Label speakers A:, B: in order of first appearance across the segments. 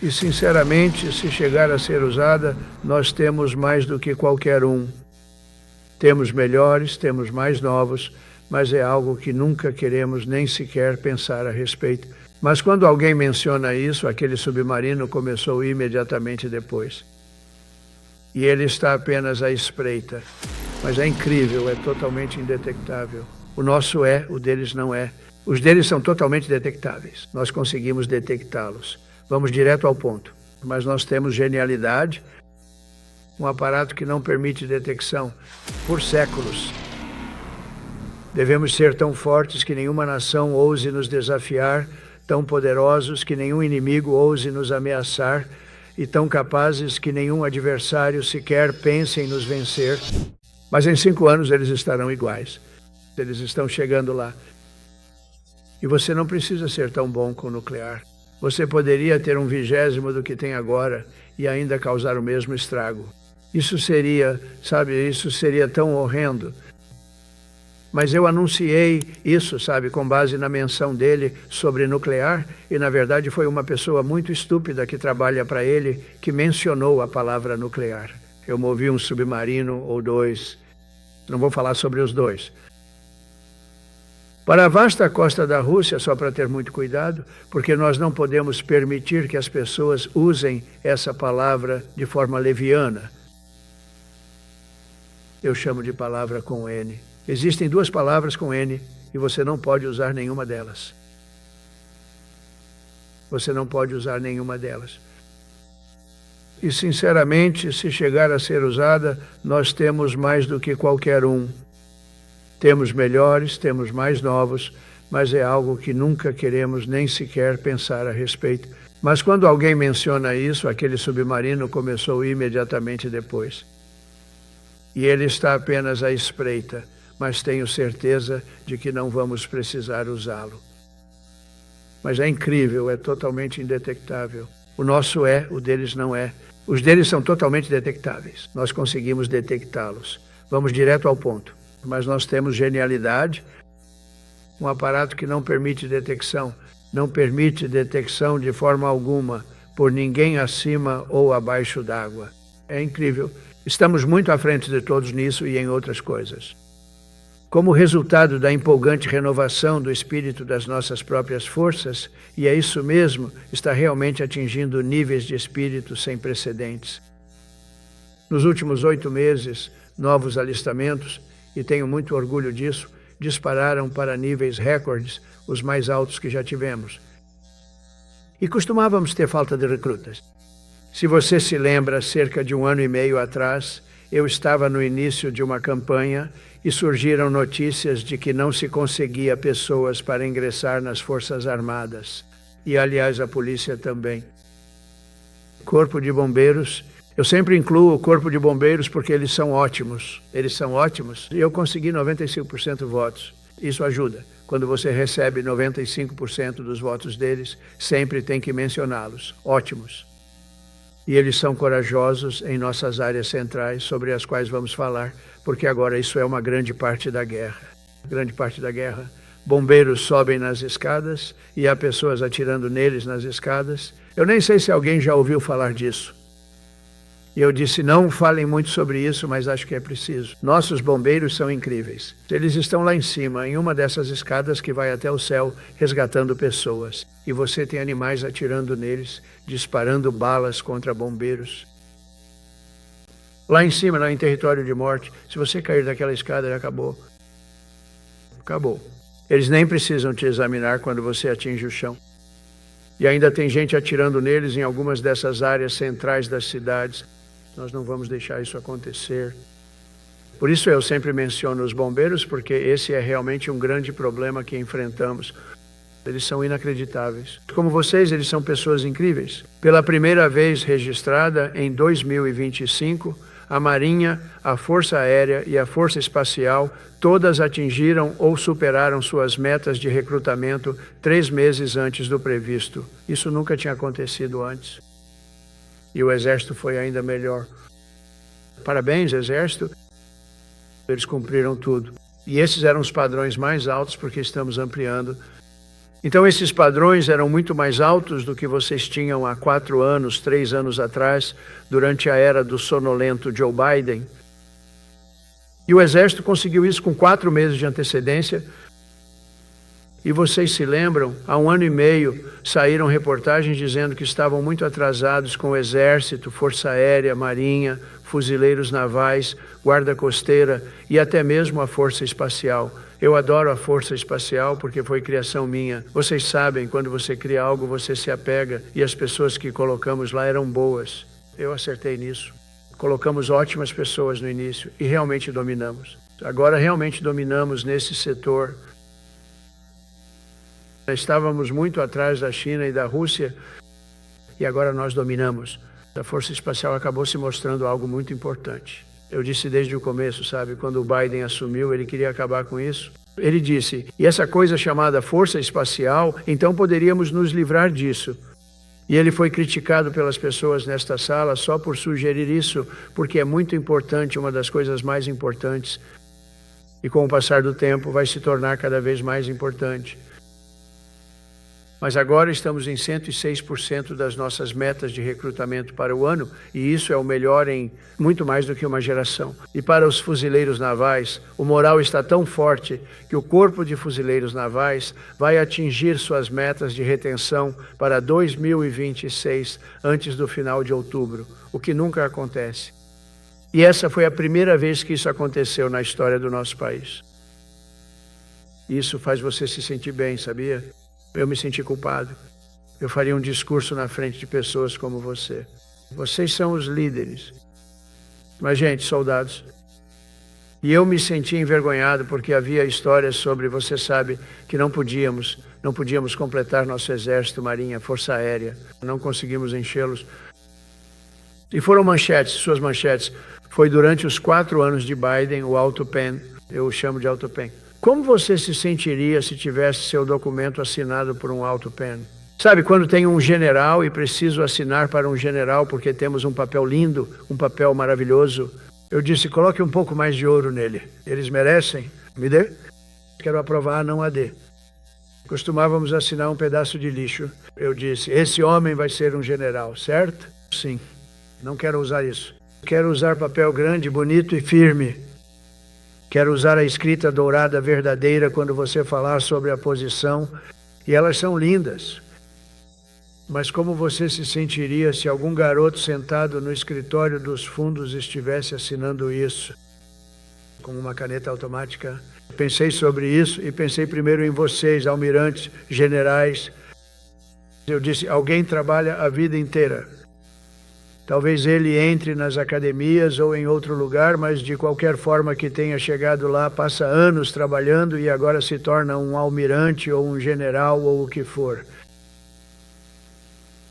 A: E, sinceramente, se chegar a ser usada, nós temos mais do que qualquer um. Temos melhores, temos mais novos, mas é algo que nunca queremos nem sequer pensar a respeito. Mas quando alguém menciona isso, aquele submarino começou imediatamente depois. E ele está apenas à espreita. Mas é incrível, é totalmente indetectável. O nosso é, o deles não é. Os deles são totalmente detectáveis. Nós conseguimos detectá-los. Vamos direto ao ponto. Mas nós temos genialidade, um aparato que não permite detecção por séculos. Devemos ser tão fortes que nenhuma nação ouse nos desafiar, tão poderosos que nenhum inimigo ouse nos ameaçar e tão capazes que nenhum adversário sequer pense em nos vencer. Mas em 5 anos eles estarão iguais. Eles estão chegando lá. E você não precisa ser tão bom com o nuclear. Você poderia ter 1/20 do que tem agora e ainda causar o mesmo estrago. Isso seria, isso seria tão horrendo. Mas eu anunciei isso, com base na menção dele sobre nuclear, e na verdade foi uma pessoa muito estúpida que trabalha para ele que mencionou a palavra nuclear. Eu movi um submarino ou 2, não vou falar sobre os 2. Para a vasta costa da Rússia, só para ter muito cuidado, porque nós não podemos permitir que as pessoas usem essa palavra de forma leviana. Eu chamo de palavra com N. Existem 2 palavras com N e você não pode usar nenhuma delas. Você não pode usar nenhuma delas. E, sinceramente, se chegar a ser usada, nós temos mais do que qualquer um. Temos melhores, temos mais novos, mas é algo que nunca queremos nem sequer pensar a respeito. Mas quando alguém menciona isso, aquele submarino começou imediatamente depois. E ele está apenas à espreita, mas tenho certeza de que não vamos precisar usá-lo. Mas é incrível, é totalmente indetectável. O nosso é, o deles não é. Os deles são totalmente detectáveis. Nós conseguimos detectá-los. Vamos direto ao ponto. Mas nós temos genialidade, um aparato que não permite detecção. Não permite detecção de forma alguma por ninguém acima ou abaixo d'água. É incrível. Estamos muito à frente de todos nisso e em outras coisas. Como resultado da empolgante renovação do espírito das nossas próprias forças, e é isso mesmo, está realmente atingindo níveis de espírito sem precedentes. Nos últimos 8 meses, novos alistamentos, e tenho muito orgulho disso, dispararam para níveis recordes, os mais altos que já tivemos. E costumávamos ter falta de recrutas. Se você se lembra, cerca de 1 ano e meio atrás, eu estava no início de uma campanha e surgiram notícias de que não se conseguia pessoas para ingressar nas Forças Armadas. E, aliás, a polícia também. Corpo de Bombeiros. Eu sempre incluo o Corpo de Bombeiros porque eles são ótimos. Eles são ótimos. E eu consegui 95% votos. Isso ajuda. Quando você recebe 95% dos votos deles, sempre tem que mencioná-los. Ótimos. E eles são corajosos em nossas áreas centrais, sobre as quais vamos falar, porque agora isso é uma grande parte da guerra. Grande parte da guerra. Bombeiros sobem nas escadas e há pessoas atirando neles nas escadas. Eu nem sei se alguém já ouviu falar disso. E eu disse, não falem muito sobre isso, mas acho que é preciso. Nossos bombeiros são incríveis. Eles estão lá em cima, em uma dessas escadas que vai até o céu, resgatando pessoas. E você tem animais atirando neles, disparando balas contra bombeiros. Lá em cima, lá em território de morte, se você cair daquela escada, acabou. Acabou. Eles nem precisam te examinar quando você atinge o chão. E ainda tem gente atirando neles em algumas dessas áreas centrais das cidades. Nós não vamos deixar isso acontecer. Por isso eu sempre menciono os bombeiros, porque esse é realmente um grande problema que enfrentamos. Eles são inacreditáveis. Como vocês, eles são pessoas incríveis. Pela primeira vez registrada em 2025, a Marinha, a Força Aérea e a Força Espacial todas atingiram ou superaram suas metas de recrutamento 3 meses antes do previsto. Isso nunca tinha acontecido antes. E o Exército foi ainda melhor. Parabéns, Exército. Eles cumpriram tudo. E esses eram os padrões mais altos porque estamos ampliando Então esses padrões eram muito mais altos do que vocês tinham há 4 anos, 3 anos atrás, durante a era do sonolento Joe Biden. E o Exército conseguiu isso com 4 meses de antecedência. E vocês se lembram, há 1 ano e meio saíram reportagens dizendo que estavam muito atrasados com o Exército, Força Aérea, Marinha, fuzileiros navais, Guarda Costeira e até mesmo a Força Espacial. Eu adoro a Força Espacial porque foi criação minha. Vocês sabem, quando você cria algo, você se apega, e as pessoas que colocamos lá eram boas. Eu acertei nisso. Colocamos ótimas pessoas no início e realmente dominamos. Agora realmente dominamos nesse setor. Estávamos muito atrás da China e da Rússia e agora nós dominamos. A Força Espacial acabou se mostrando algo muito importante. Eu disse desde o começo, sabe, quando o Biden assumiu, ele queria acabar com isso. Ele disse, e essa coisa chamada Força Espacial, então poderíamos nos livrar disso. E ele foi criticado pelas pessoas nesta sala só por sugerir isso, porque é muito importante, uma das coisas mais importantes. E com o passar do tempo vai se tornar cada vez mais importante. Mas agora estamos em 106% das nossas metas de recrutamento para o ano, e isso é o melhor em muito mais do que uma geração. E para os fuzileiros navais, o moral está tão forte que o Corpo de Fuzileiros Navais vai atingir suas metas de retenção para 2026, antes do final de outubro, o que nunca acontece. E essa foi a primeira vez que isso aconteceu na história do nosso país. Isso faz você se sentir bem, sabia? Eu me senti culpado. Eu faria um discurso na frente de pessoas como você. Vocês são os líderes. Mas, gente, soldados. E eu me senti envergonhado porque havia histórias sobre, você sabe, que não podíamos completar nosso exército, marinha, força aérea. Não conseguimos enchê-los. E foram manchetes, suas manchetes. Foi durante os 4 anos de Biden, o AutoPen, eu o chamo de AutoPen. Como você se sentiria se tivesse seu documento assinado por um AutoPen? Sabe, quando tem um general e preciso assinar para um general porque temos um papel lindo, um papel maravilhoso, eu disse, coloque um pouco mais de ouro nele. Eles merecem? Me dê? Quero aprovar, não a dê. Costumávamos assinar um pedaço de lixo. Eu disse, esse homem vai ser um general, certo? Sim. Não quero usar isso. Quero usar papel grande, bonito e firme. Quero usar a escrita dourada verdadeira quando você falar sobre a posição, e elas são lindas. Mas como você se sentiria se algum garoto sentado no escritório dos fundos estivesse assinando isso? Com uma caneta automática. Pensei sobre isso e pensei primeiro em vocês, almirantes, generais. Eu disse, alguém trabalha a vida inteira. Talvez ele entre nas academias ou em outro lugar, mas de qualquer forma que tenha chegado lá, passa anos trabalhando e agora se torna um almirante ou um general ou o que for.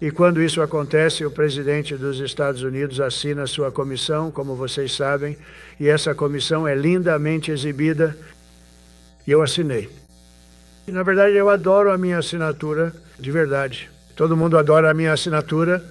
A: E quando isso acontece, o presidente dos Estados Unidos assina sua comissão, como vocês sabem, e essa comissão é lindamente exibida, e eu assinei. E na verdade eu adoro a minha assinatura, de verdade. Todo mundo adora a minha assinatura.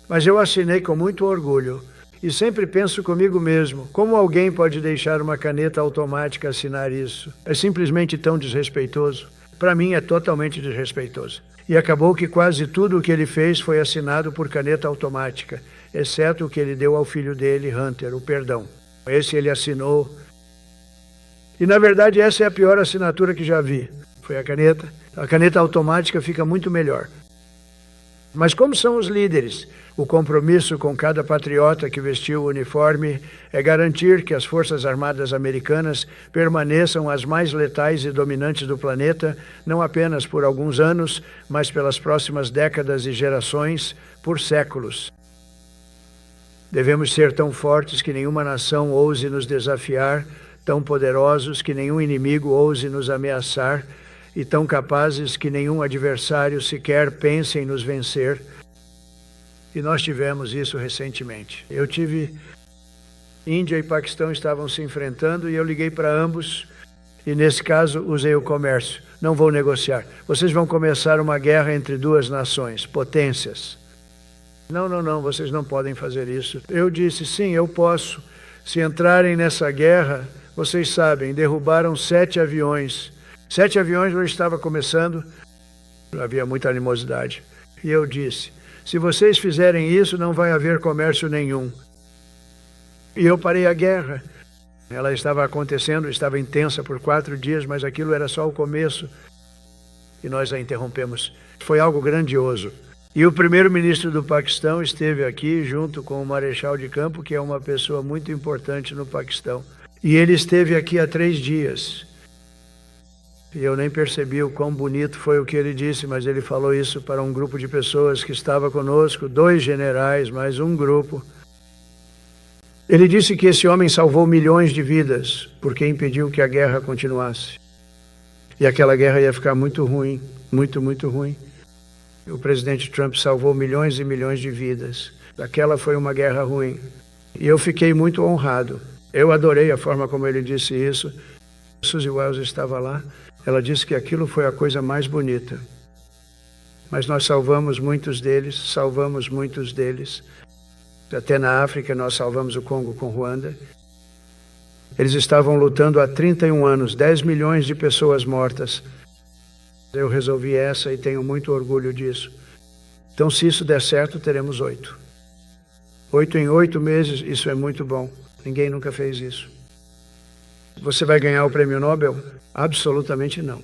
A: Mas eu assinei com muito orgulho e sempre penso comigo mesmo, como alguém pode deixar uma caneta automática assinar isso? É simplesmente tão desrespeitoso. Para mim é totalmente desrespeitoso. E acabou que quase tudo o que ele fez foi assinado por caneta automática, exceto o que ele deu ao filho dele, Hunter, o perdão. Esse ele assinou. E na verdade essa é a pior assinatura que já vi. Foi a caneta. A caneta automática fica muito melhor. Mas como são os líderes? O compromisso com cada patriota que vestiu o uniforme é garantir que as Forças Armadas Americanas permaneçam as mais letais e dominantes do planeta, não apenas por alguns anos, mas pelas próximas décadas e gerações, por séculos. Devemos ser tão fortes que nenhuma nação ouse nos desafiar, tão poderosos que nenhum inimigo ouse nos ameaçar, e tão capazes que nenhum adversário sequer pense em nos vencer. E nós tivemos isso recentemente. Índia e Paquistão estavam se enfrentando e eu liguei para ambos e nesse caso usei o comércio. Não vou negociar. Vocês vão começar uma guerra entre 2 nações, potências. Não, vocês não podem fazer isso. Eu disse, sim, eu posso. Se entrarem nessa guerra, vocês sabem, derrubaram 7 aviões. 7 aviões eu estava começando Havia muita animosidade. E eu disse, se vocês fizerem isso, não vai haver comércio nenhum. E eu parei a guerra. Ela estava acontecendo, estava intensa por 4 dias, mas aquilo era só o começo. E nós a interrompemos. Foi algo grandioso. E o primeiro-ministro do Paquistão esteve aqui junto com o marechal de campo, que é uma pessoa muito importante no Paquistão. E ele esteve aqui há 3 dias. E eu nem percebi o quão bonito foi o que ele disse, mas ele falou isso para um grupo de pessoas que estava conosco, 2 generais, mais um grupo. Ele disse que esse homem salvou milhões de vidas, porque impediu que a guerra continuasse. E aquela guerra ia ficar muito ruim, muito, muito ruim. O presidente Trump salvou milhões e milhões de vidas. Aquela foi uma guerra ruim. E eu fiquei muito honrado. Eu adorei a forma como ele disse isso. Suzy Wells estava lá. Ela disse que aquilo foi a coisa mais bonita. Mas nós salvamos muitos deles. Até na África nós salvamos o Congo com Ruanda. Eles estavam lutando há 31 anos, 10 milhões de pessoas mortas. Eu resolvi essa e tenho muito orgulho disso. Então, se isso der certo, teremos 8. 8 em 8 meses, isso é muito bom. Ninguém nunca fez isso. Você vai ganhar o prêmio Nobel? Absolutamente não.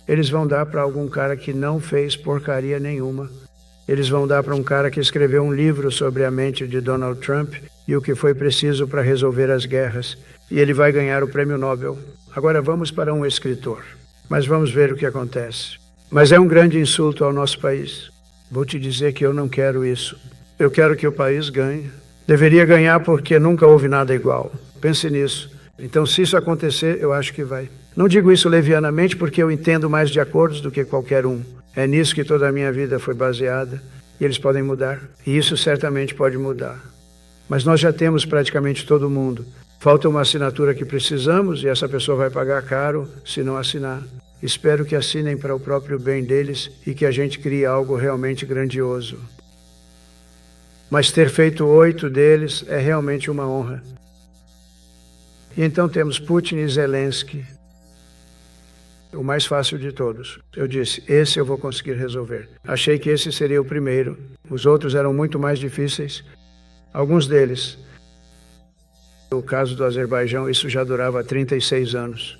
A: Eles vão dar para algum cara que não fez porcaria nenhuma. Eles vão dar para um cara que escreveu um livro sobre a mente de Donald Trump e o que foi preciso para resolver as guerras. E ele vai ganhar o prêmio Nobel. Agora vamos para um escritor. Mas vamos ver o que acontece. Mas é um grande insulto ao nosso país. Vou te dizer que eu não quero isso. Eu quero que o país ganhe. Deveria ganhar porque nunca houve nada igual. Pense nisso. Então, se isso acontecer, eu acho que vai. Não digo isso levianamente porque eu entendo mais de acordos do que qualquer um. É nisso que toda a minha vida foi baseada. E eles podem mudar. E isso certamente pode mudar. Mas nós já temos praticamente todo mundo. Falta uma assinatura que precisamos e essa pessoa vai pagar caro se não assinar. Espero que assinem para o próprio bem deles e que a gente crie algo realmente grandioso. Mas ter feito 8 deles é realmente uma honra. E então temos Putin e Zelensky. O mais fácil de todos. Eu disse, esse eu vou conseguir resolver. Achei que esse seria o primeiro. Os outros eram muito mais difíceis. Alguns deles. No caso do Azerbaijão, isso já durava 36 anos.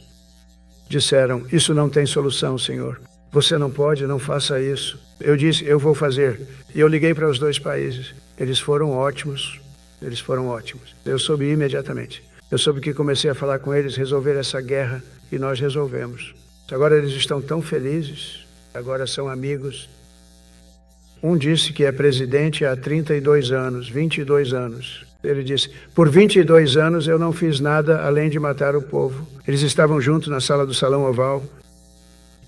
A: Disseram, isso não tem solução, senhor. Você não pode, não faça isso. Eu disse, eu vou fazer. E eu liguei para os 2 países. Eles foram ótimos. Eu soube imediatamente. Eu soube que comecei a falar com eles, resolver essa guerra, e nós resolvemos. Agora eles estão tão felizes, agora são amigos. Um disse que é presidente há 32 anos, 22 anos. Ele disse, por 22 anos eu não fiz nada além de matar o povo. Eles estavam juntos na sala do Salão Oval.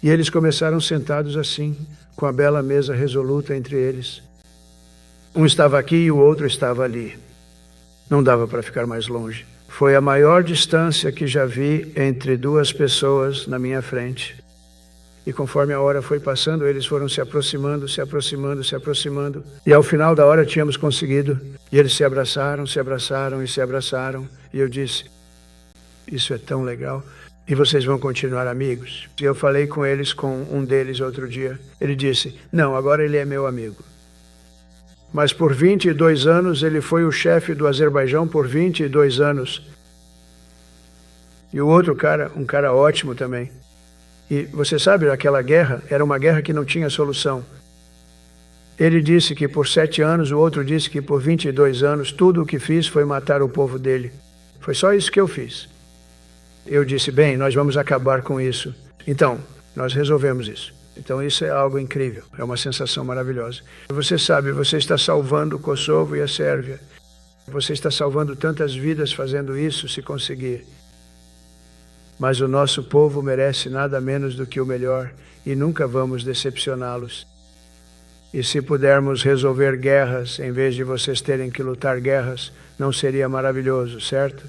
A: E eles começaram sentados assim, com a bela mesa resoluta entre eles. Um estava aqui e o outro estava ali. Não dava para ficar mais longe. Foi a maior distância que já vi entre 2 pessoas na minha frente. E conforme a hora foi passando, eles foram se aproximando. E ao final da hora tínhamos conseguido. E eles se abraçaram. E eu disse, isso é tão legal. E vocês vão continuar amigos? E eu falei com eles, com um deles outro dia. Ele disse, não, agora ele é meu amigo. Mas por 22 anos ele foi o chefe do Azerbaijão por 22 anos. E o outro cara, um cara ótimo também. E você sabe, aquela guerra era uma guerra que não tinha solução. Ele disse que por 7 anos, o outro disse que por 22 anos, tudo o que fiz foi matar o povo dele. Foi só isso que eu fiz. Eu disse, bem, nós vamos acabar com isso. Então, nós resolvemos isso. Então isso é algo incrível, é uma sensação maravilhosa. Você sabe, você está salvando o Kosovo e a Sérvia. Você está salvando tantas vidas fazendo isso, se conseguir. Mas o nosso povo merece nada menos do que o melhor e nunca vamos decepcioná-los. E se pudermos resolver guerras, em vez de vocês terem que lutar guerras, não seria maravilhoso, certo?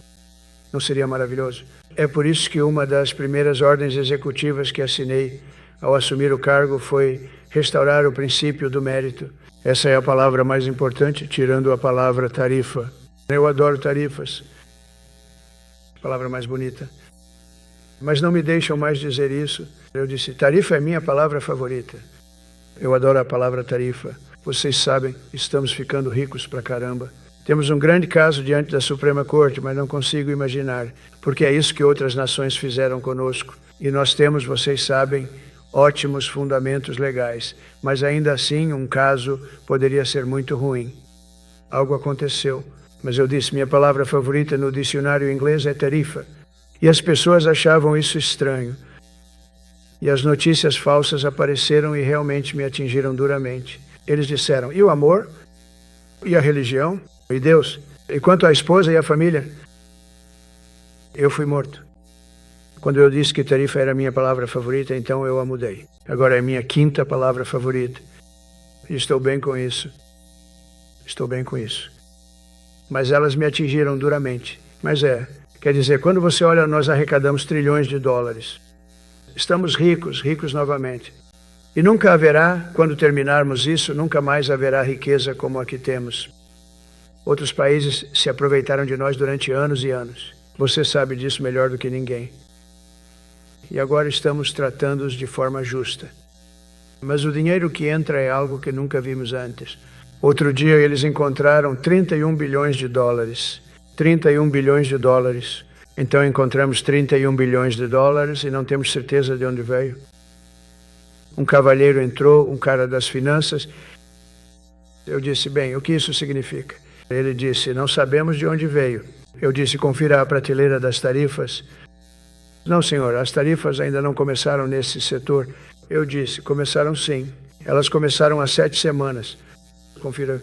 A: Não seria maravilhoso? É por isso que uma das primeiras ordens executivas que assinei ao assumir o cargo foi restaurar o princípio do mérito. Essa é a palavra mais importante, tirando a palavra tarifa. Eu adoro tarifas. Palavra mais bonita. mas não me deixam mais dizer isso. Eu disse, tarifa é minha palavra favorita. Eu adoro a palavra tarifa. Vocês sabem, estamos ficando ricos pra caramba. Temos um grande caso diante da Suprema Corte, mas não consigo imaginar, porque é isso que outras nações fizeram conosco. E nós temos, vocês sabem, ótimos fundamentos legais, mas ainda assim um caso poderia ser muito ruim. Algo aconteceu, mas eu disse, minha palavra favorita no dicionário inglês é tarifa. E as pessoas achavam isso estranho. E as notícias falsas apareceram e realmente me atingiram duramente. Eles disseram, e o amor? E a religião? E Deus? E quanto à esposa e à família? Eu fui morto. Quando eu disse que tarifa era a minha palavra favorita, então eu a mudei. Agora é a minha quinta palavra favorita. E estou bem com isso. Estou bem com isso. Mas elas me atingiram duramente. Mas quer dizer, quando você olha, nós arrecadamos trilhões de dólares. Estamos ricos, ricos novamente. E nunca haverá, quando terminarmos isso, nunca mais haverá riqueza como a que temos. Outros países se aproveitaram de nós durante anos e anos. Você sabe disso melhor do que ninguém. E agora estamos tratando-os de forma justa. Mas o dinheiro que entra é algo que nunca vimos antes. Outro dia eles encontraram 31 bilhões de dólares. 31 bilhões de dólares. Então encontramos 31 bilhões de dólares e não temos certeza de onde veio. Um cavalheiro entrou, um cara das finanças. Eu disse, bem, o que isso significa? Ele disse, não sabemos de onde veio. Eu disse, confira a prateleira das tarifas. Não, senhor, as tarifas ainda não começaram nesse setor. Eu disse, começaram sim. Elas começaram há 7 semanas. Confira.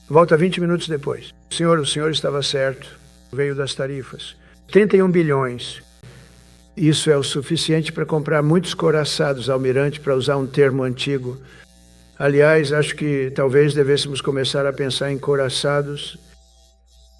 A: Volta 20 minutos depois. Senhor, o senhor estava certo. Veio das tarifas. 31 bilhões. Isso é o suficiente para comprar muitos couraçados, almirante, para usar um termo antigo. Aliás, acho que talvez devêssemos começar a pensar em couraçados.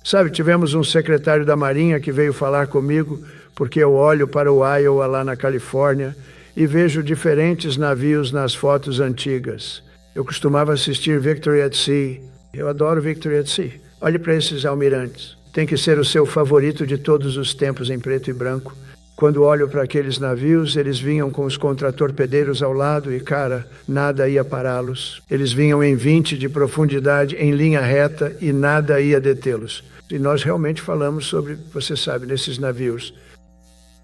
A: Sabe, tivemos um secretário da Marinha que veio falar comigo, porque eu olho para o Iowa lá na Califórnia e vejo diferentes navios nas fotos antigas. Eu costumava assistir Victory at Sea. Eu adoro Victory at Sea. Olhe para esses almirantes. Tem que ser o seu favorito de todos os tempos em preto e branco. Quando olho para aqueles navios, eles vinham com os contratorpedeiros ao lado e, cara, nada ia pará-los. Eles vinham em 20 de profundidade, em linha reta, e nada ia detê-los. E nós realmente falamos sobre, você sabe, nesses navios.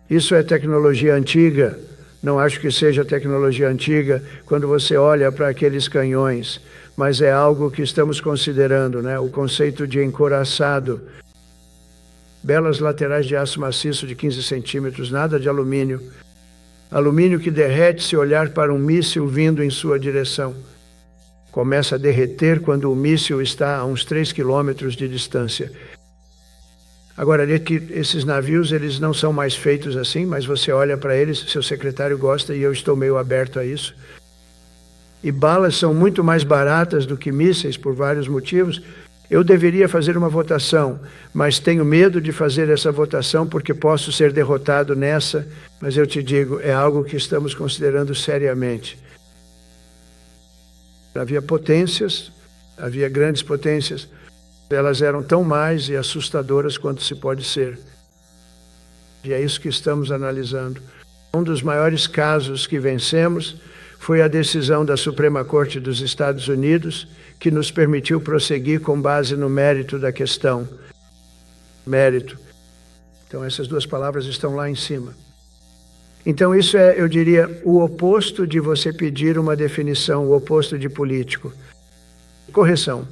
A: Isso é tecnologia antiga. Não acho que seja tecnologia antiga quando você olha para aqueles canhões, mas é algo que estamos considerando, né? O conceito de encouraçado. Belas laterais de aço maciço de 15 centímetros, nada de alumínio. Alumínio que derrete se olhar para um míssil vindo em sua direção. Começa a derreter quando o míssil está a uns 3 quilômetros de distância. Agora, esses navios, eles não são mais feitos assim, mas você olha para eles, seu secretário gosta e eu estou meio aberto a isso. E balas são muito mais baratas do que mísseis por vários motivos. Eu deveria fazer uma votação, mas tenho medo de fazer essa votação porque posso ser derrotado nessa, mas eu te digo, é algo que estamos considerando seriamente. Havia potências, havia grandes potências. Elas eram tão mais e assustadoras quanto se pode ser. E é isso que estamos analisando. Um dos maiores casos que vencemos foi a decisão da Suprema Corte dos Estados Unidos, que nos permitiu prosseguir com base no mérito da questão. Mérito. Então essas duas palavras estão lá em cima. Então isso é, eu diria, o oposto de você pedir uma definição, o oposto de político. Correção.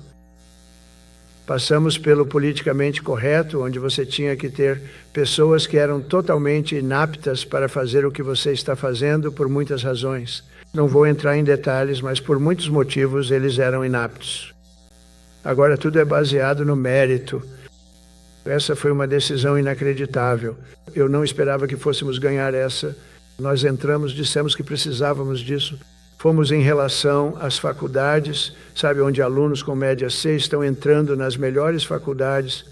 A: Passamos pelo politicamente correto, onde você tinha que ter pessoas que eram totalmente inaptas para fazer o que você está fazendo por muitas razões. Não vou entrar em detalhes, mas por muitos motivos eles eram inaptos. Agora tudo é baseado no mérito. Essa foi uma decisão inacreditável. Eu não esperava que fôssemos ganhar essa. Nós entramos, dissemos que precisávamos disso. Fomos em relação às faculdades, sabe, onde alunos com média C estão entrando nas melhores faculdades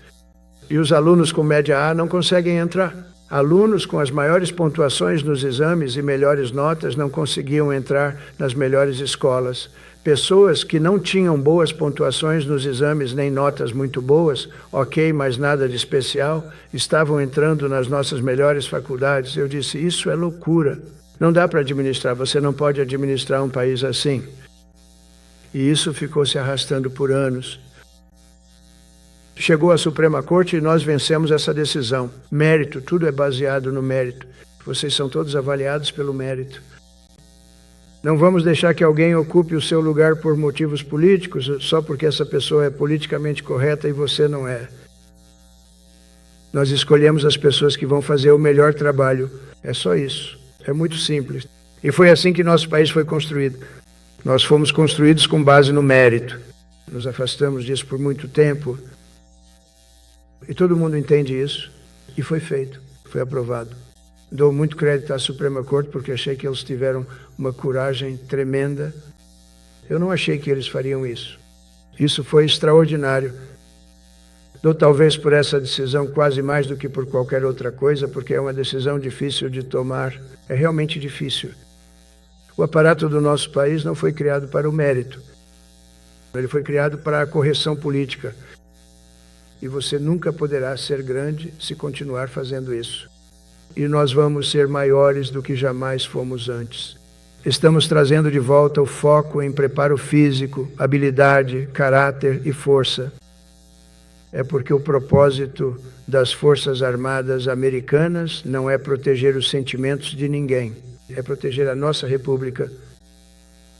A: e os alunos com média A não conseguem entrar. Alunos com as maiores pontuações nos exames e melhores notas não conseguiam entrar nas melhores escolas. Pessoas que não tinham boas pontuações nos exames, nem notas muito boas, ok, mas nada de especial, estavam entrando nas nossas melhores faculdades. Eu disse, isso é loucura. Não dá para administrar, você não pode administrar um país assim. E isso ficou se arrastando por anos. Chegou à Suprema Corte e nós vencemos essa decisão. Mérito, tudo é baseado no mérito. Vocês são todos avaliados pelo mérito. Não vamos deixar que alguém ocupe o seu lugar por motivos políticos, só porque essa pessoa é politicamente correta e você não é. Nós escolhemos as pessoas que vão fazer o melhor trabalho. É só isso. É muito simples. E foi assim que nosso país foi construído. Nós fomos construídos com base no mérito. Nos afastamos disso por muito tempo. E todo mundo entende isso. E foi feito. Foi aprovado. Dou muito crédito à Suprema Corte porque achei que eles tiveram uma coragem tremenda. Eu não achei que eles fariam isso. Isso foi extraordinário. Dou talvez por essa decisão quase mais do que por qualquer outra coisa, porque é uma decisão difícil de tomar. É realmente difícil. O aparato do nosso país não foi criado para o mérito. Ele foi criado para a correção política. E você nunca poderá ser grande se continuar fazendo isso. E nós vamos ser maiores do que jamais fomos antes. Estamos trazendo de volta o foco em preparo físico, habilidade, caráter e força. É porque o propósito das Forças Armadas Americanas não é proteger os sentimentos de ninguém, é proteger a nossa República.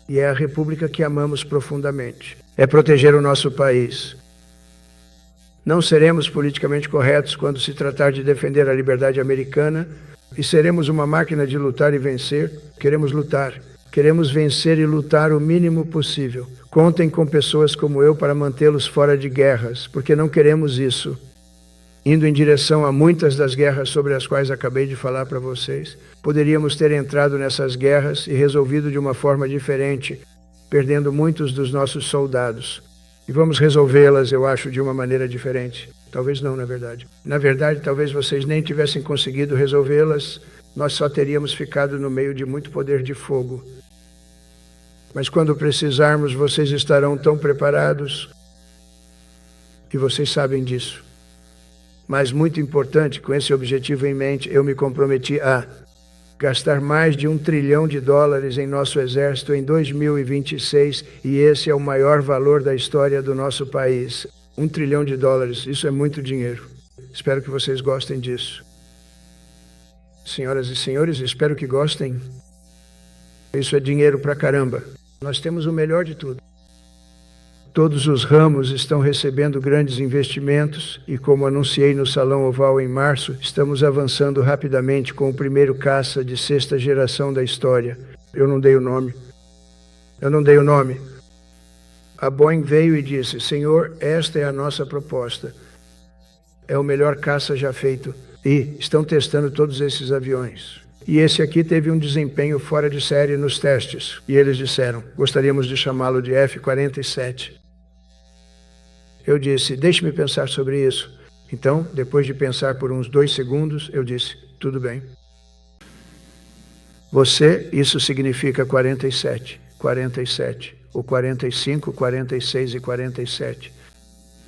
A: E é a República que amamos profundamente. É proteger o nosso país. Não seremos politicamente corretos quando se tratar de defender a liberdade americana e seremos uma máquina de lutar e vencer. Queremos lutar. Queremos vencer e lutar o mínimo possível. Contem com pessoas como eu para mantê-los fora de guerras, porque não queremos isso. Indo em direção a muitas das guerras sobre as quais acabei de falar para vocês, poderíamos ter entrado nessas guerras e resolvido de uma forma diferente, perdendo muitos dos nossos soldados. E vamos resolvê-las, eu acho, de uma maneira diferente. Talvez não, na verdade. Na verdade, talvez vocês nem tivessem conseguido resolvê-las, nós só teríamos ficado no meio de muito poder de fogo. Mas quando precisarmos, vocês estarão tão preparados, e vocês sabem disso. Mas muito importante, com esse objetivo em mente, eu me comprometi a gastar mais de $1 trilhão em nosso exército em 2026, e esse é o maior valor da história do nosso país. $1 trilhão, isso é muito dinheiro. Espero que vocês gostem disso. Senhoras e senhores, espero que gostem. Isso é dinheiro pra caramba. Nós temos o melhor de tudo. Todos os ramos estão recebendo grandes investimentos e, como anunciei no Salão Oval em março, estamos avançando rapidamente com o primeiro caça de 6ª geração da história. Eu não dei o nome. A Boeing veio e disse, Senhor, esta é a nossa proposta. É o melhor caça já feito. E estão testando todos esses aviões. E esse aqui teve um desempenho fora de série nos testes. E eles disseram, gostaríamos de chamá-lo de F-47. Eu disse, deixe-me pensar sobre isso. Então, depois de pensar por uns 2 segundos, eu disse, tudo bem. Você, isso significa 47, 47, ou 45, 46 e 47.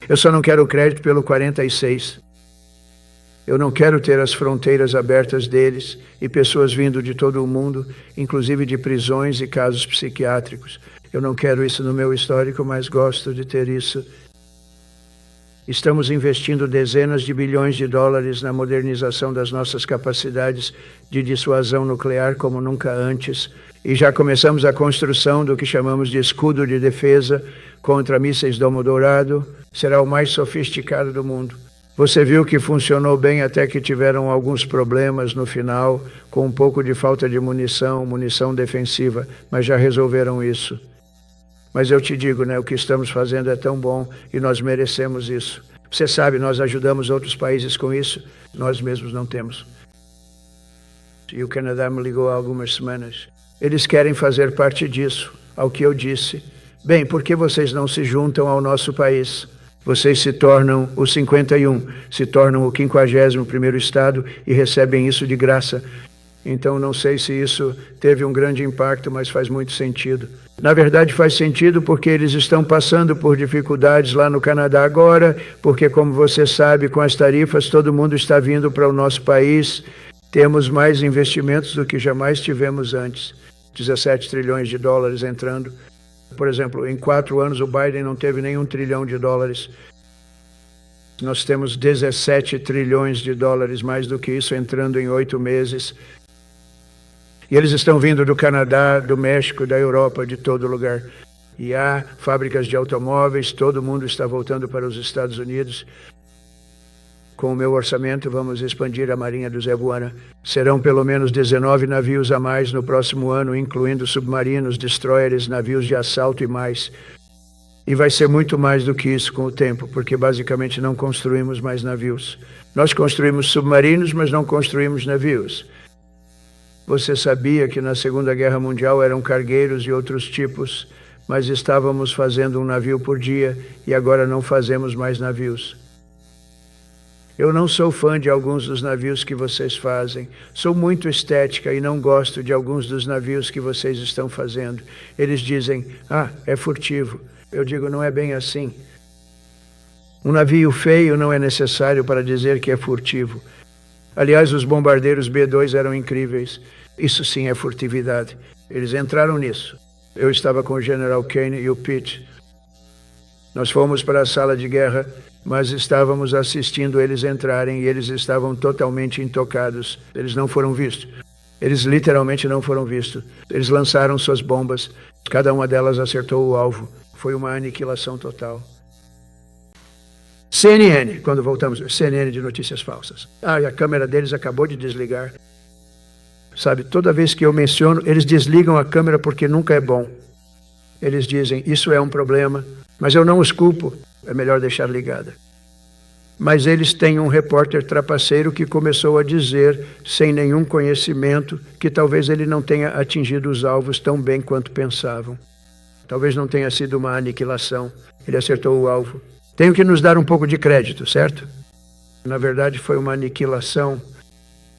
A: Eu só não quero o crédito pelo 46. Eu não quero ter as fronteiras abertas deles e pessoas vindo de todo o mundo, inclusive de prisões e casos psiquiátricos. Eu não quero isso no meu histórico, mas gosto de ter isso. Estamos investindo dezenas de bilhões de dólares na modernização das nossas capacidades de dissuasão nuclear como nunca antes e já começamos a construção do que chamamos de escudo de defesa contra mísseis Domo Dourado. Será o mais sofisticado do mundo. Você viu que funcionou bem até que tiveram alguns problemas no final, com um pouco de falta de munição defensiva, mas já resolveram isso. Mas eu te digo, o que estamos fazendo é tão bom e nós merecemos isso. Você sabe, nós ajudamos outros países com isso, nós mesmos não temos. E o Canadá me ligou há algumas semanas. Eles querem fazer parte disso, ao que eu disse. Bem, por que vocês não se juntam ao nosso país? Vocês se tornam o 51, se tornam o 51º estado e recebem isso de graça. Então não sei se isso teve um grande impacto, mas faz muito sentido. Na verdade, faz sentido porque eles estão passando por dificuldades lá no Canadá agora, porque, como você sabe, com as tarifas, todo mundo está vindo para o nosso país. Temos mais investimentos do que jamais tivemos antes. 17 trilhões de dólares entrando. Por exemplo, em 4 anos o Biden não teve nenhum trilhão de dólares. Nós temos 17 trilhões de dólares, mais do que isso, entrando em 8 meses. E eles estão vindo do Canadá, do México, da Europa, de todo lugar. E há fábricas de automóveis, todo mundo está voltando para os Estados Unidos. Com o meu orçamento, vamos expandir a Marinha do Zé Buana. Serão pelo menos 19 navios a mais no próximo ano, incluindo submarinos, destroyers, navios de assalto e mais. E vai ser muito mais do que isso com o tempo, porque basicamente não construímos mais navios. Nós construímos submarinos, mas não construímos navios. Você sabia que na Segunda Guerra Mundial eram cargueiros e outros tipos, mas estávamos fazendo um navio por dia e agora não fazemos mais navios. Eu não sou fã de alguns dos navios que vocês fazem. Sou muito estética e não gosto de alguns dos navios que vocês estão fazendo. Eles dizem, é furtivo. Eu digo, não é bem assim. Um navio feio não é necessário para dizer que é furtivo. Aliás, os bombardeiros B-2 eram incríveis. Isso sim é furtividade. Eles entraram nisso. Eu estava com o General Kane e o Pete. Nós fomos para a sala de guerra, mas estávamos assistindo eles entrarem e eles estavam totalmente intocados. Eles não foram vistos. Eles literalmente não foram vistos. Eles lançaram suas bombas. Cada uma delas acertou o alvo. Foi uma aniquilação total. CNN, quando voltamos, CNN de notícias falsas. E a câmera deles acabou de desligar. Sabe, toda vez que eu menciono, eles desligam a câmera porque nunca é bom. Eles dizem, isso é um problema, mas eu não os culpo, é melhor deixar ligada. Mas eles têm um repórter trapaceiro que começou a dizer, sem nenhum conhecimento, que talvez ele não tenha atingido os alvos tão bem quanto pensavam. Talvez não tenha sido uma aniquilação, ele acertou o alvo. Tenho que nos dar um pouco de crédito, certo? Na verdade, foi uma aniquilação.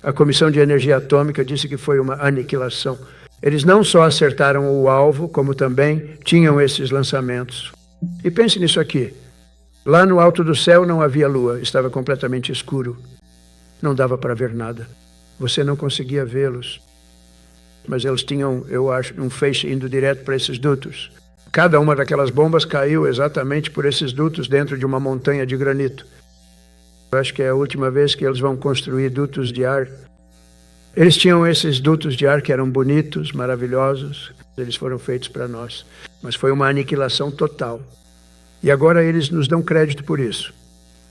A: A Comissão de Energia Atômica disse que foi uma aniquilação. Eles não só acertaram o alvo, como também tinham esses lançamentos. E pense nisso aqui. Lá no alto do céu não havia lua, estava completamente escuro. Não dava para ver nada. Você não conseguia vê-los. Mas eles tinham, eu acho, um feixe indo direto para esses dutos. Cada uma daquelas bombas caiu exatamente por esses dutos dentro de uma montanha de granito. Eu acho que é a última vez que eles vão construir dutos de ar. Eles tinham esses dutos de ar que eram bonitos, maravilhosos. Eles foram feitos para nós. Mas foi uma aniquilação total. E agora eles nos dão crédito por isso.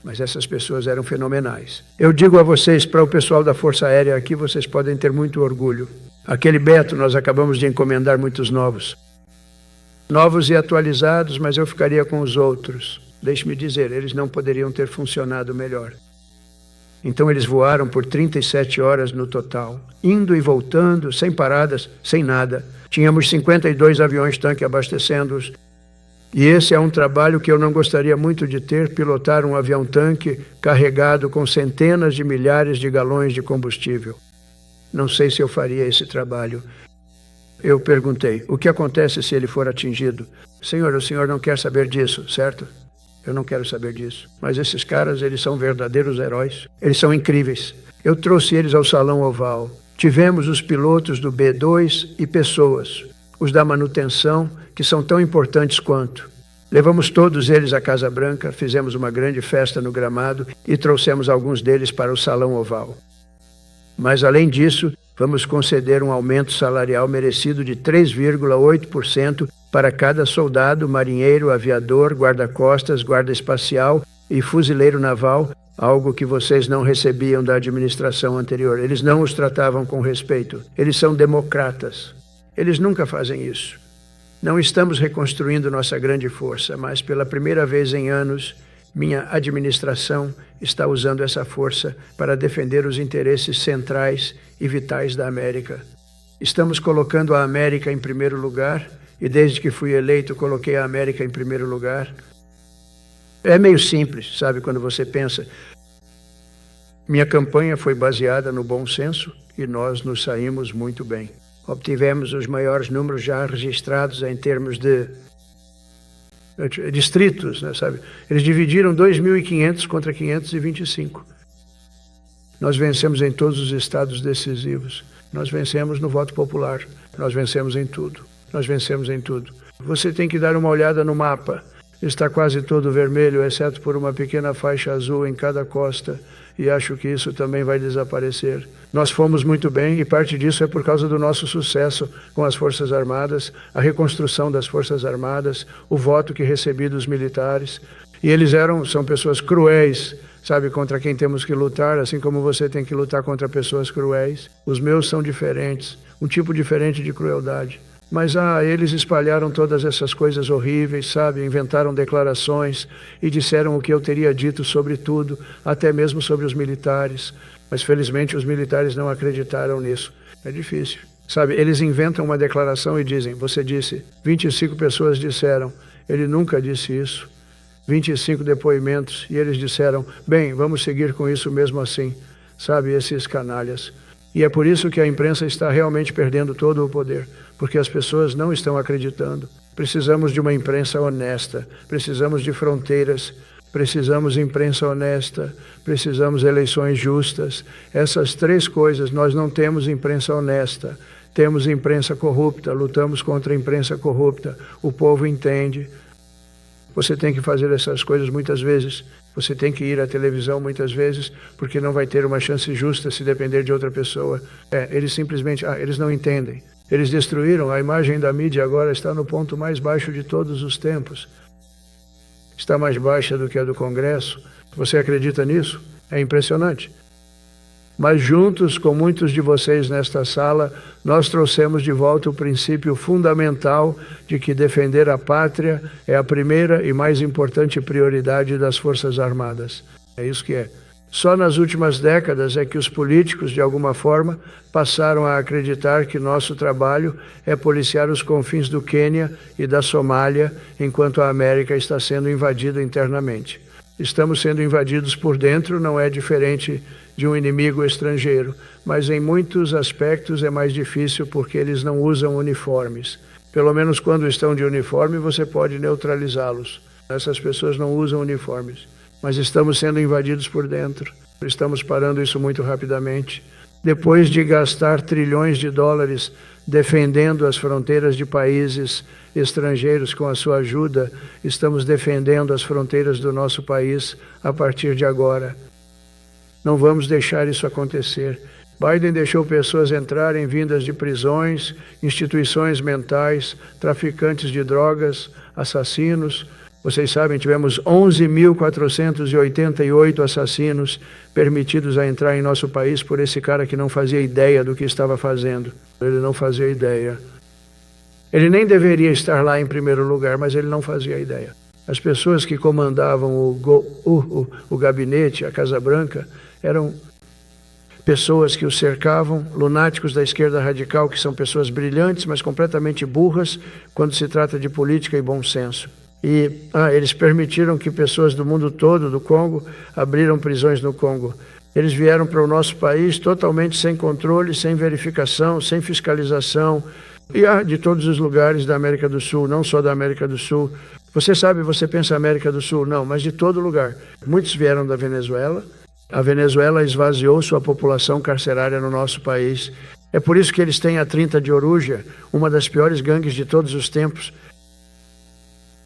A: Mas essas pessoas eram fenomenais. Eu digo a vocês, para o pessoal da Força Aérea aqui, vocês podem ter muito orgulho. Aquele Beto, nós acabamos de encomendar muitos novos. Novos e atualizados, mas eu ficaria com os outros. Deixe-me dizer, eles não poderiam ter funcionado melhor. Então eles voaram por 37 horas no total, indo e voltando, sem paradas, sem nada. Tínhamos 52 aviões-tanque abastecendo-os. E esse é um trabalho que eu não gostaria muito de ter, pilotar um avião-tanque carregado com centenas de milhares de galões de combustível. Não sei se eu faria esse trabalho. Eu perguntei, o que acontece se ele for atingido? Senhor, o senhor não quer saber disso, certo? Eu não quero saber disso. Mas esses caras, eles são verdadeiros heróis. Eles são incríveis. Eu trouxe eles ao Salão Oval. Tivemos os pilotos do B-2 e pessoas, os da manutenção, que são tão importantes quanto. Levamos todos eles à Casa Branca, fizemos uma grande festa no gramado e trouxemos alguns deles para o Salão Oval. Mas, além disso, vamos conceder um aumento salarial merecido de 3,8% para cada soldado, marinheiro, aviador, guarda-costas, guarda espacial e fuzileiro naval, algo que vocês não recebiam da administração anterior. Eles não os tratavam com respeito. Eles são democratas. Eles nunca fazem isso. Não estamos reconstruindo nossa grande força, mas pela primeira vez em anos, minha administração está usando essa força para defender os interesses centrais e vitais da América. Estamos colocando a América em primeiro lugar, e desde que fui eleito, coloquei a América em primeiro lugar. É meio simples, sabe, quando você pensa. Minha campanha foi baseada no bom senso e nós nos saímos muito bem. obtivemos os maiores números já registrados em termos de distritos, né, sabe? Eles dividiram 2.500 contra 525. Nós vencemos em todos os estados decisivos. Nós vencemos no voto popular. Nós vencemos em tudo. Nós vencemos em tudo. Você tem que dar uma olhada no mapa. Está quase todo vermelho, exceto por uma pequena faixa azul em cada costa, e acho que isso também vai desaparecer. Nós fomos muito bem, e parte disso é por causa do nosso sucesso com as Forças Armadas, a reconstrução das Forças Armadas, o voto que recebi dos militares. E eles são pessoas cruéis, sabe, contra quem temos que lutar, assim como você tem que lutar contra pessoas cruéis. Os meus são diferentes, um tipo diferente de crueldade. Mas eles espalharam todas essas coisas horríveis, sabe? Inventaram declarações e disseram o que eu teria dito sobre tudo, até mesmo sobre os militares. Mas felizmente os militares não acreditaram nisso. É difícil. Sabe, eles inventam uma declaração e dizem, você disse, 25 pessoas disseram, ele nunca disse isso. 25 depoimentos, e eles disseram, bem, vamos seguir com isso mesmo assim. Sabe, esses canalhas. E é por isso que a imprensa está realmente perdendo todo o poder, porque as pessoas não estão acreditando. Precisamos de uma imprensa honesta, precisamos de fronteiras, precisamos de imprensa honesta, precisamos de eleições justas. Essas três coisas, nós não temos imprensa honesta, temos imprensa corrupta, lutamos contra a imprensa corrupta, o povo entende. Você tem que fazer essas coisas muitas vezes. Você tem que ir à televisão muitas vezes, porque não vai ter uma chance justa se depender de outra pessoa. Eles simplesmente, eles não entendem. Eles destruíram a imagem da mídia, agora está no ponto mais baixo de todos os tempos. Está mais baixa do que a do Congresso. Você acredita nisso? É impressionante. Mas juntos com muitos de vocês nesta sala, nós trouxemos de volta o princípio fundamental de que defender a pátria é a primeira e mais importante prioridade das Forças Armadas. É isso que é. Só nas últimas décadas é que os políticos, de alguma forma, passaram a acreditar que nosso trabalho é policiar os confins do Quênia e da Somália, enquanto a América está sendo invadida internamente. Estamos sendo invadidos por dentro, não é diferente de um inimigo estrangeiro, mas em muitos aspectos é mais difícil porque eles não usam uniformes. Pelo menos quando estão de uniforme você pode neutralizá-los. Essas pessoas não usam uniformes, mas estamos sendo invadidos por dentro. Estamos parando isso muito rapidamente. Depois de gastar trilhões de dólares defendendo as fronteiras de países estrangeiros com a sua ajuda, estamos defendendo as fronteiras do nosso país a partir de agora. Não vamos deixar isso acontecer. Biden deixou pessoas entrarem vindas de prisões, instituições mentais, traficantes de drogas, assassinos. Vocês sabem, tivemos 11.488 assassinos permitidos a entrar em nosso país por esse cara que não fazia ideia do que estava fazendo. Ele não fazia ideia. Ele nem deveria estar lá em primeiro lugar, mas ele não fazia ideia. As pessoas que comandavam o gabinete, a Casa Branca, eram pessoas que o cercavam, lunáticos da esquerda radical, que são pessoas brilhantes, mas completamente burras quando se trata de política e bom senso. E eles permitiram que pessoas do mundo todo, do Congo, abriram prisões no Congo. Eles vieram para o nosso país totalmente sem controle, sem verificação, sem fiscalização, e de todos os lugares da América do Sul, não só da América do Sul. Você sabe, você pensa América do Sul? Não, mas de todo lugar. Muitos vieram da Venezuela. A Venezuela esvaziou sua população carcerária no nosso país. É por isso que eles têm a 30 de Oruja, uma das piores gangues de todos os tempos.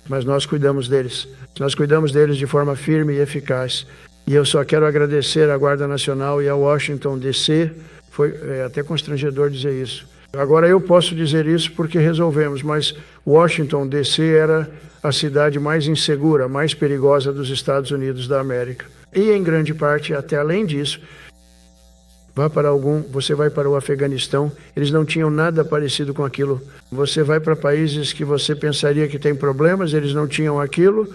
A: Mas nós cuidamos deles. Nós cuidamos deles de forma firme e eficaz. E eu só quero agradecer à Guarda Nacional e ao Washington DC. Foi até constrangedor dizer isso. Agora eu posso dizer isso porque resolvemos, mas Washington DC era a cidade mais insegura, mais perigosa dos Estados Unidos da América. E em grande parte, até além disso, você vai para o Afeganistão, eles não tinham nada parecido com aquilo. Você vai para países que você pensaria que tem problemas, eles não tinham aquilo.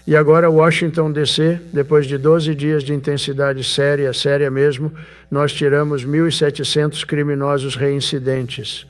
A: E agora Washington DC, depois de 12 dias de intensidade séria mesmo, nós tiramos 1.700 criminosos reincidentes.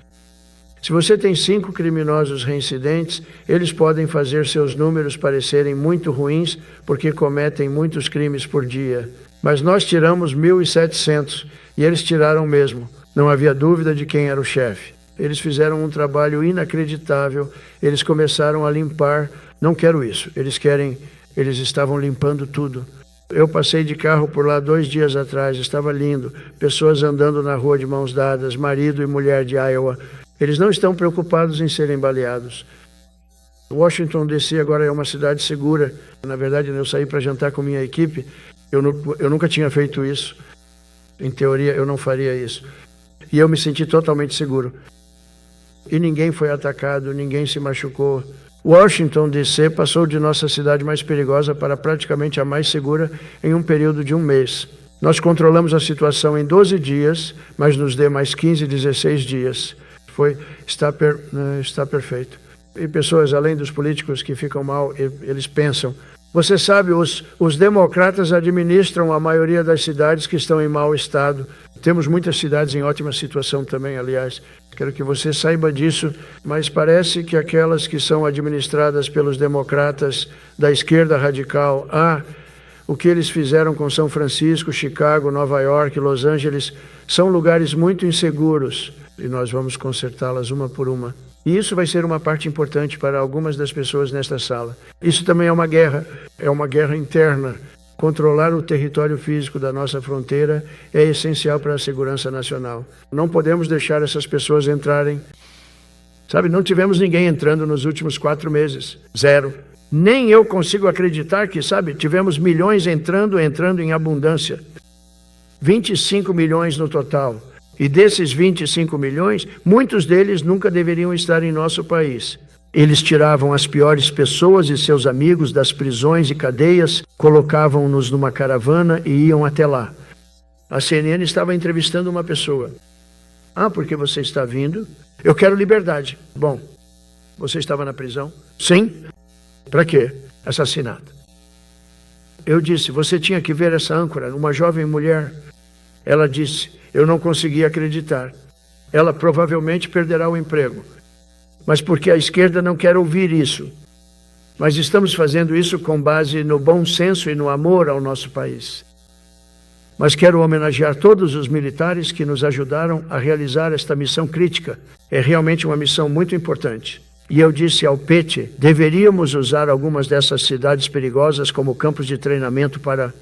A: Se você tem 5 criminosos reincidentes, eles podem fazer seus números parecerem muito ruins porque cometem muitos crimes por dia. Mas nós tiramos 1.700 e eles tiraram mesmo. Não havia dúvida de quem era o chefe. Eles fizeram um trabalho inacreditável. Eles começaram a limpar. Não quero isso. Eles estavam limpando tudo. Eu passei de carro por lá 2 dias atrás. Estava lindo. Pessoas andando na rua de mãos dadas, marido e mulher de Iowa. Eles não estão preocupados em serem baleados. Washington, D.C. agora é uma cidade segura. Na verdade, eu saí para jantar com minha equipe. Eu nunca tinha feito isso. Em teoria, eu não faria isso. E eu me senti totalmente seguro. E ninguém foi atacado, ninguém se machucou. Washington, D.C. passou de nossa cidade mais perigosa para praticamente a mais segura em um período de 1 mês. Nós controlamos a situação em 12 dias, mas nos dê mais 15, 16 dias. Está perfeito. E pessoas, além dos políticos que ficam mal, eles pensam. Você sabe, os democratas administram a maioria das cidades que estão em mau estado. Temos muitas cidades em ótima situação também, aliás. Quero que você saiba disso, mas parece que aquelas que são administradas pelos democratas da esquerda radical, o que eles fizeram com São Francisco, Chicago, Nova York, Los Angeles, são lugares muito inseguros e nós vamos consertá-las uma por uma. E isso vai ser uma parte importante para algumas das pessoas nesta sala. Isso também é uma guerra interna. Controlar o território físico da nossa fronteira é essencial para a segurança nacional. Não podemos deixar essas pessoas entrarem. Sabe, não tivemos ninguém entrando nos últimos 4 meses. 0. Nem eu consigo acreditar que, tivemos milhões entrando em abundância. 25 milhões no total. E desses 25 milhões, muitos deles nunca deveriam estar em nosso país. Eles tiravam as piores pessoas e seus amigos das prisões e cadeias, colocavam-nos numa caravana e iam até lá. A CNN estava entrevistando uma pessoa. Porque você está vindo? Eu quero liberdade. Bom, você estava na prisão? Sim. Para quê? Assassinato. Eu disse, você tinha que ver essa âncora, uma jovem mulher. Ela disse, eu não consegui acreditar. Ela provavelmente perderá o emprego. Mas porque a esquerda não quer ouvir isso. Mas estamos fazendo isso com base no bom senso e no amor ao nosso país. Mas quero homenagear todos os militares que nos ajudaram a realizar esta missão crítica. É realmente uma missão muito importante. E eu disse ao Pete, deveríamos usar algumas dessas cidades perigosas como campos de treinamento para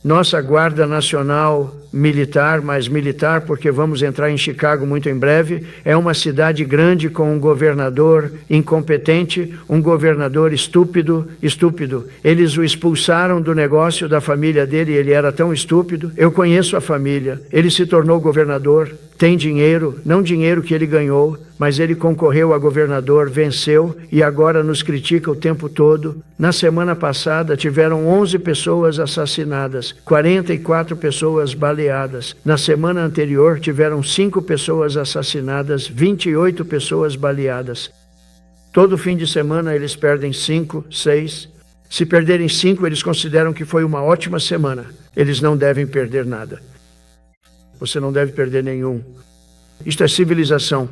A: nossa Guarda Nacional Militar, mas militar porque vamos entrar em Chicago muito em breve, é uma cidade grande com um governador incompetente, um governador estúpido. Eles o expulsaram do negócio da família dele, ele era tão estúpido. Eu conheço a família, ele se tornou governador, tem dinheiro, não dinheiro que ele ganhou, mas ele concorreu a governador, venceu e agora nos critica o tempo todo. Na semana passada tiveram 11 pessoas assassinadas, 44 pessoas baleadas. Na semana anterior tiveram 5 pessoas assassinadas, 28 pessoas baleadas. Todo fim de semana eles perdem 5, 6. Se perderem 5, eles consideram que foi uma ótima semana. Eles não devem perder nada. Você não deve perder nenhum. Isto é civilização.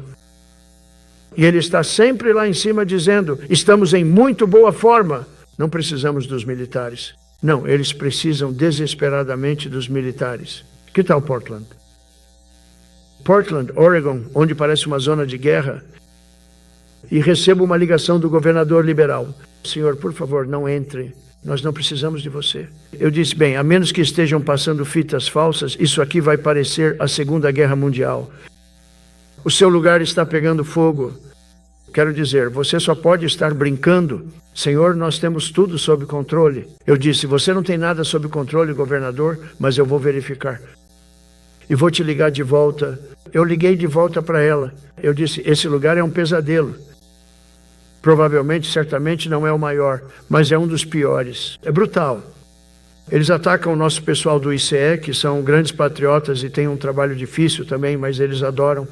A: E ele está sempre lá em cima dizendo, estamos em muito boa forma. Não precisamos dos militares. Não, eles precisam desesperadamente dos militares. Que tal Portland? Portland, Oregon, onde parece uma zona de guerra. E recebo uma ligação do governador liberal. Senhor, por favor, não entre. Nós não precisamos de você. Eu disse, bem, a menos que estejam passando fitas falsas, isso aqui vai parecer a Segunda Guerra Mundial. O seu lugar está pegando fogo. Quero dizer, você só pode estar brincando. Senhor, nós temos tudo sob controle. Eu disse, você não tem nada sob controle, governador, mas eu vou verificar. E vou te ligar de volta. Eu liguei de volta para ela. Eu disse, esse lugar é um pesadelo. Provavelmente, certamente não é o maior, mas é um dos piores. É brutal. Eles atacam o nosso pessoal do ICE, que são grandes patriotas e têm um trabalho difícil também, mas eles adoram.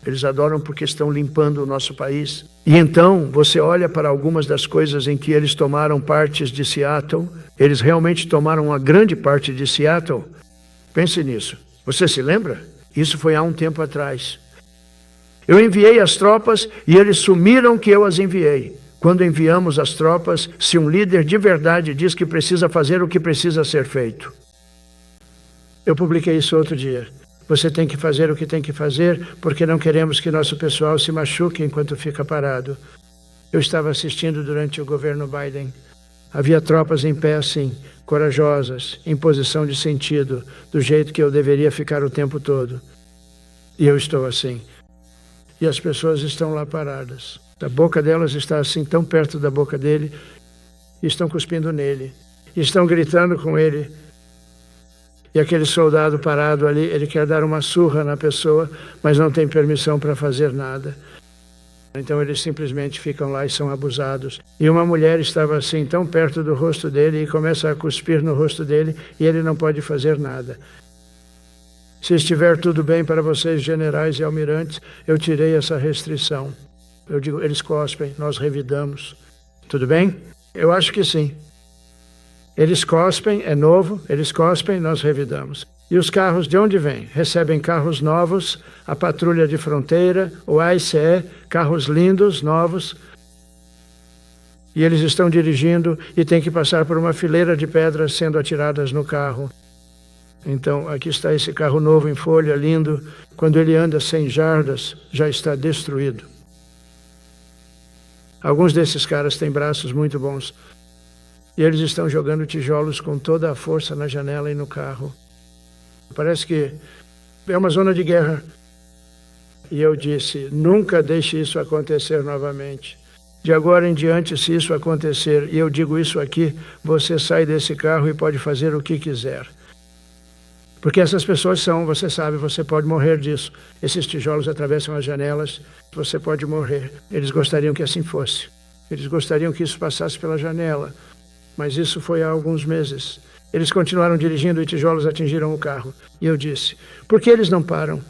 A: Eles adoram porque estão limpando o nosso país. E então, você olha para algumas das coisas em que eles tomaram partes de Seattle. Eles realmente tomaram uma grande parte de Seattle. Pense nisso. Você se lembra? Isso foi há um tempo atrás. Eu enviei as tropas e eles sumiram que eu as enviei. Quando enviamos as tropas, se um líder de verdade diz que precisa fazer o que precisa ser feito. Eu publiquei isso outro dia. Você tem que fazer o que tem que fazer, porque não queremos que nosso pessoal se machuque enquanto fica parado. Eu estava assistindo durante o governo Biden. Havia tropas em pé assim, corajosas, em posição de sentido, do jeito que eu deveria ficar o tempo todo. E eu estou assim. E as pessoas estão lá paradas. A boca delas está assim, tão perto da boca dele, e estão cuspindo nele. E estão gritando com ele. E aquele soldado parado ali, ele quer dar uma surra na pessoa, mas não tem permissão para fazer nada. Então eles simplesmente ficam lá e são abusados. E uma mulher estava assim, tão perto do rosto dele, e começa a cuspir no rosto dele, e ele não pode fazer nada. Se estiver tudo bem para vocês, generais e almirantes, eu tirei essa restrição. Eu digo, eles cospem, nós revidamos. Tudo bem? Eu acho que sim. Eles cospem, é novo, eles cospem, nós revidamos. E os carros de onde vêm? Recebem carros novos, a patrulha de fronteira, o ICE, carros lindos, novos. E eles estão dirigindo e têm que passar por uma fileira de pedras sendo atiradas no carro. Então, aqui está esse carro novo em folha, lindo. Quando ele anda 100 jardas, já está destruído. Alguns desses caras têm braços muito bons. E eles estão jogando tijolos com toda a força na janela e no carro. Parece que é uma zona de guerra. E eu disse, nunca deixe isso acontecer novamente. De agora em diante, se isso acontecer, e eu digo isso aqui, você sai desse carro e pode fazer o que quiser. Porque essas pessoas são, você sabe, você pode morrer disso. Esses tijolos atravessam as janelas, você pode morrer. Eles gostariam que assim fosse. Eles gostariam que isso passasse pela janela. Mas isso foi há alguns meses. Eles continuaram dirigindo e tijolos atingiram o carro. E eu disse, por que eles não param?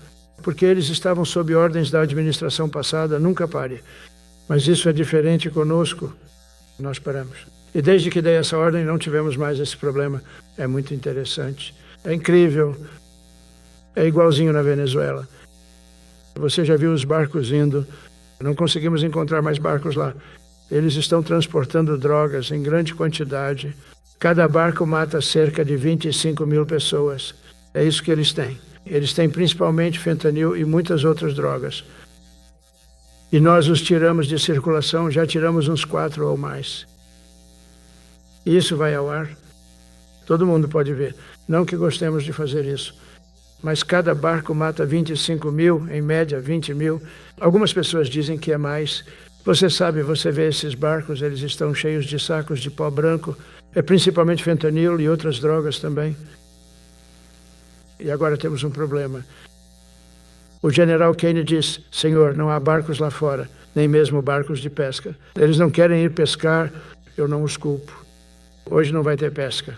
A: Porque eles estavam sob ordens da administração passada, nunca pare. Mas isso é diferente conosco. Nós paramos. E desde que dei essa ordem, não tivemos mais esse problema. É muito interessante. É incrível. É igualzinho na Venezuela. Você já viu os barcos indo. Não conseguimos encontrar mais barcos lá. Eles estão transportando drogas em grande quantidade. Cada barco mata cerca de 25 mil pessoas. É isso que eles têm. Eles têm principalmente fentanil e muitas outras drogas. E nós os tiramos de circulação, já tiramos uns 4 ou mais. E isso vai ao ar. Todo mundo pode ver. Não que gostemos de fazer isso. Mas cada barco mata 25 mil, em média 20 mil. Algumas pessoas dizem que é mais. Você sabe, você vê esses barcos, eles estão cheios de sacos de pó branco, é principalmente fentanil e outras drogas também. E agora temos um problema. O general Kennedy diz, senhor, não há barcos lá fora, nem mesmo barcos de pesca. Eles não querem ir pescar, eu não os culpo. Hoje não vai ter pesca.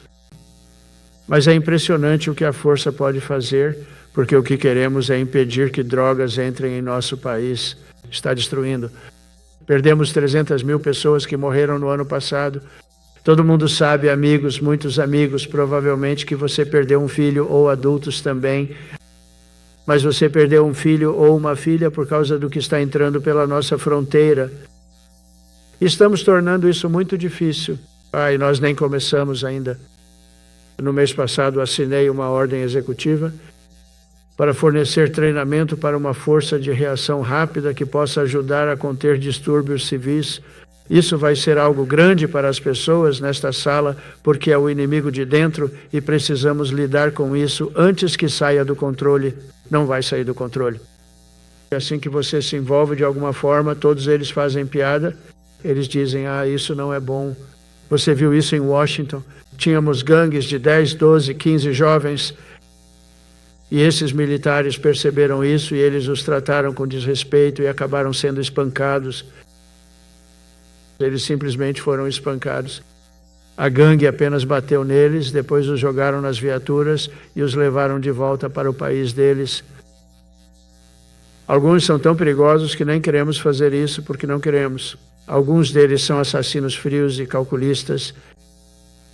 A: Mas é impressionante o que a força pode fazer, porque o que queremos é impedir que drogas entrem em nosso país. Está destruindo. Perdemos 300 mil pessoas que morreram no ano passado. Todo mundo sabe, amigos, muitos amigos, provavelmente que você perdeu um filho ou adultos também. Mas você perdeu um filho ou uma filha por causa do que está entrando pela nossa fronteira. Estamos tornando isso muito difícil. E nós nem começamos ainda. No mês passado assinei uma ordem executiva para fornecer treinamento para uma força de reação rápida que possa ajudar a conter distúrbios civis. Isso vai ser algo grande para as pessoas nesta sala, porque é o inimigo de dentro e precisamos lidar com isso antes que saia do controle. Não vai sair do controle. Assim que você se envolve de alguma forma, todos eles fazem piada. Eles dizem, isso não é bom. Você viu isso em Washington? Tínhamos gangues de 10, 12, 15 jovens. E esses militares perceberam isso e eles os trataram com desrespeito e acabaram sendo espancados. Eles simplesmente foram espancados. A gangue apenas bateu neles, depois os jogaram nas viaturas e os levaram de volta para o país deles. Alguns são tão perigosos que nem queremos fazer isso porque não queremos. Alguns deles são assassinos frios e calculistas.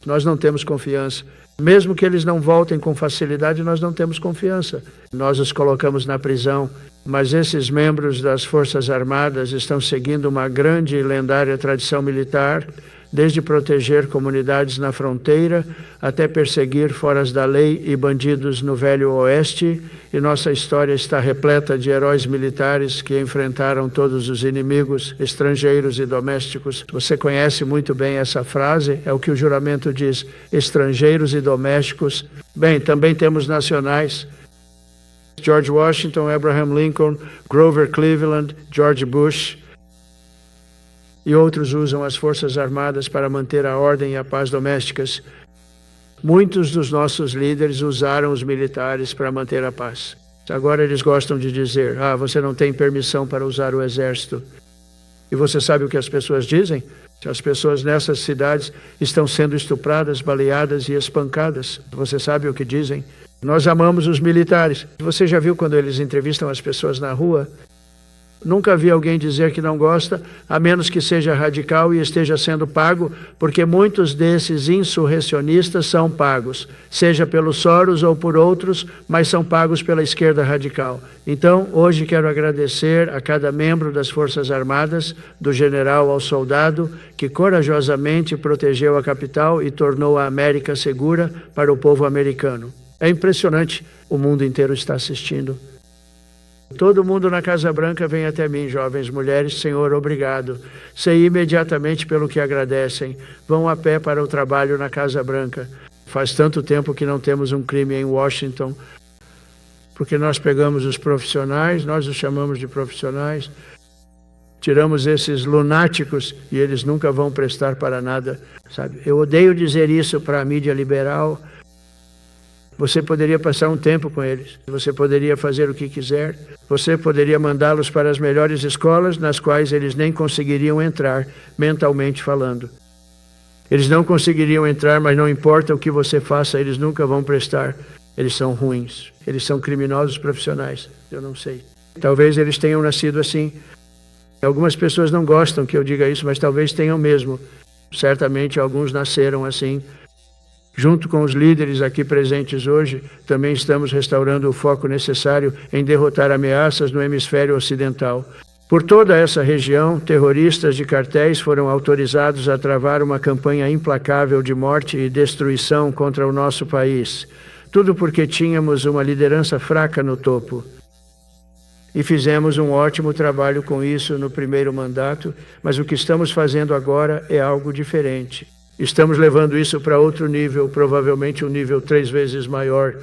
A: Nós não temos confiança. Mesmo que eles não voltem com facilidade, nós não temos confiança. Nós os colocamos na prisão, mas esses membros das Forças Armadas estão seguindo uma grande e lendária tradição militar. desde proteger comunidades na fronteira até perseguir foras da lei e bandidos no Velho Oeste, e nossa história está repleta de heróis militares que enfrentaram todos os inimigos, estrangeiros e domésticos. Você conhece muito bem essa frase, é o que o juramento diz, estrangeiros e domésticos. Bem, também temos nacionais, George Washington, Abraham Lincoln, Grover Cleveland, George Bush, e outros usam as Forças Armadas para manter a ordem e a paz domésticas. Muitos dos nossos líderes usaram os militares para manter a paz. Agora eles gostam de dizer, você não tem permissão para usar o exército. E você sabe o que as pessoas dizem? As pessoas nessas cidades estão sendo estupradas, baleadas e espancadas. Você sabe o que dizem? Nós amamos os militares. Você já viu quando eles entrevistam as pessoas na rua? Nunca vi alguém dizer que não gosta, a menos que seja radical e esteja sendo pago, porque muitos desses insurrecionistas são pagos, seja pelo Soros ou por outros, mas são pagos pela esquerda radical. Então, hoje quero agradecer a cada membro das Forças Armadas, do general ao soldado, que corajosamente protegeu a capital e tornou a América segura para o povo americano. É impressionante, o mundo inteiro está assistindo. Todo mundo na Casa Branca vem até mim, jovens mulheres, Senhor, obrigado. Sei imediatamente pelo que agradecem. Vão a pé para o trabalho na Casa Branca. Faz tanto tempo que não temos um crime em Washington, porque nós pegamos os profissionais, nós os chamamos de profissionais, tiramos esses lunáticos e eles nunca vão prestar para nada, sabe? Eu odeio dizer isso para a mídia liberal. Você poderia passar um tempo com eles, você poderia fazer o que quiser, você poderia mandá-los para as melhores escolas, nas quais eles nem conseguiriam entrar, mentalmente falando. Eles não conseguiriam entrar, mas não importa o que você faça, eles nunca vão prestar. Eles são ruins, eles são criminosos profissionais, eu não sei. Talvez eles tenham nascido assim. Algumas pessoas não gostam que eu diga isso, mas talvez tenham mesmo. Certamente alguns nasceram assim. Junto com os líderes aqui presentes hoje, também estamos restaurando o foco necessário em derrotar ameaças no hemisfério ocidental. Por toda essa região, terroristas de cartéis foram autorizados a travar uma campanha implacável de morte e destruição contra o nosso país. Tudo porque tínhamos uma liderança fraca no topo. E fizemos um ótimo trabalho com isso no primeiro mandato, mas o que estamos fazendo agora é algo diferente. Estamos levando isso para outro nível, provavelmente um nível 3 vezes maior.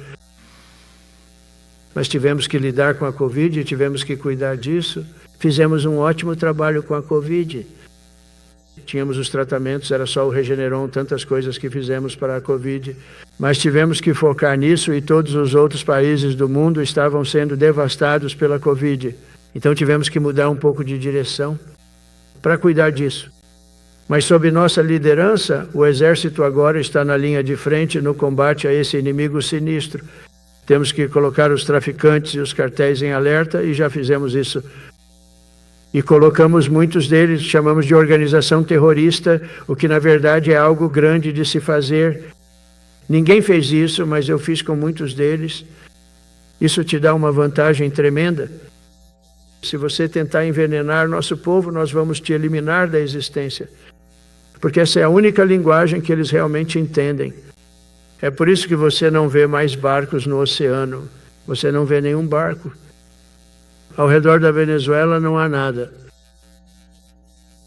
A: Mas tivemos que lidar com a Covid, tivemos que cuidar disso. Fizemos um ótimo trabalho com a Covid. Tínhamos os tratamentos, era só o Regeneron, tantas coisas que fizemos para a Covid. Mas tivemos que focar nisso e todos os outros países do mundo estavam sendo devastados pela Covid. Então tivemos que mudar um pouco de direção para cuidar disso. Mas sob nossa liderança, o exército agora está na linha de frente no combate a esse inimigo sinistro. Temos que colocar os traficantes e os cartéis em alerta e já fizemos isso. E colocamos muitos deles, chamamos de organização terrorista, o que na verdade é algo grande de se fazer. Ninguém fez isso, mas eu fiz com muitos deles. Isso te dá uma vantagem tremenda. Se você tentar envenenar nosso povo, nós vamos te eliminar da existência. Porque essa é a única linguagem que eles realmente entendem. É por isso que você não vê mais barcos no oceano. Você não vê nenhum barco. Ao redor da Venezuela não há nada.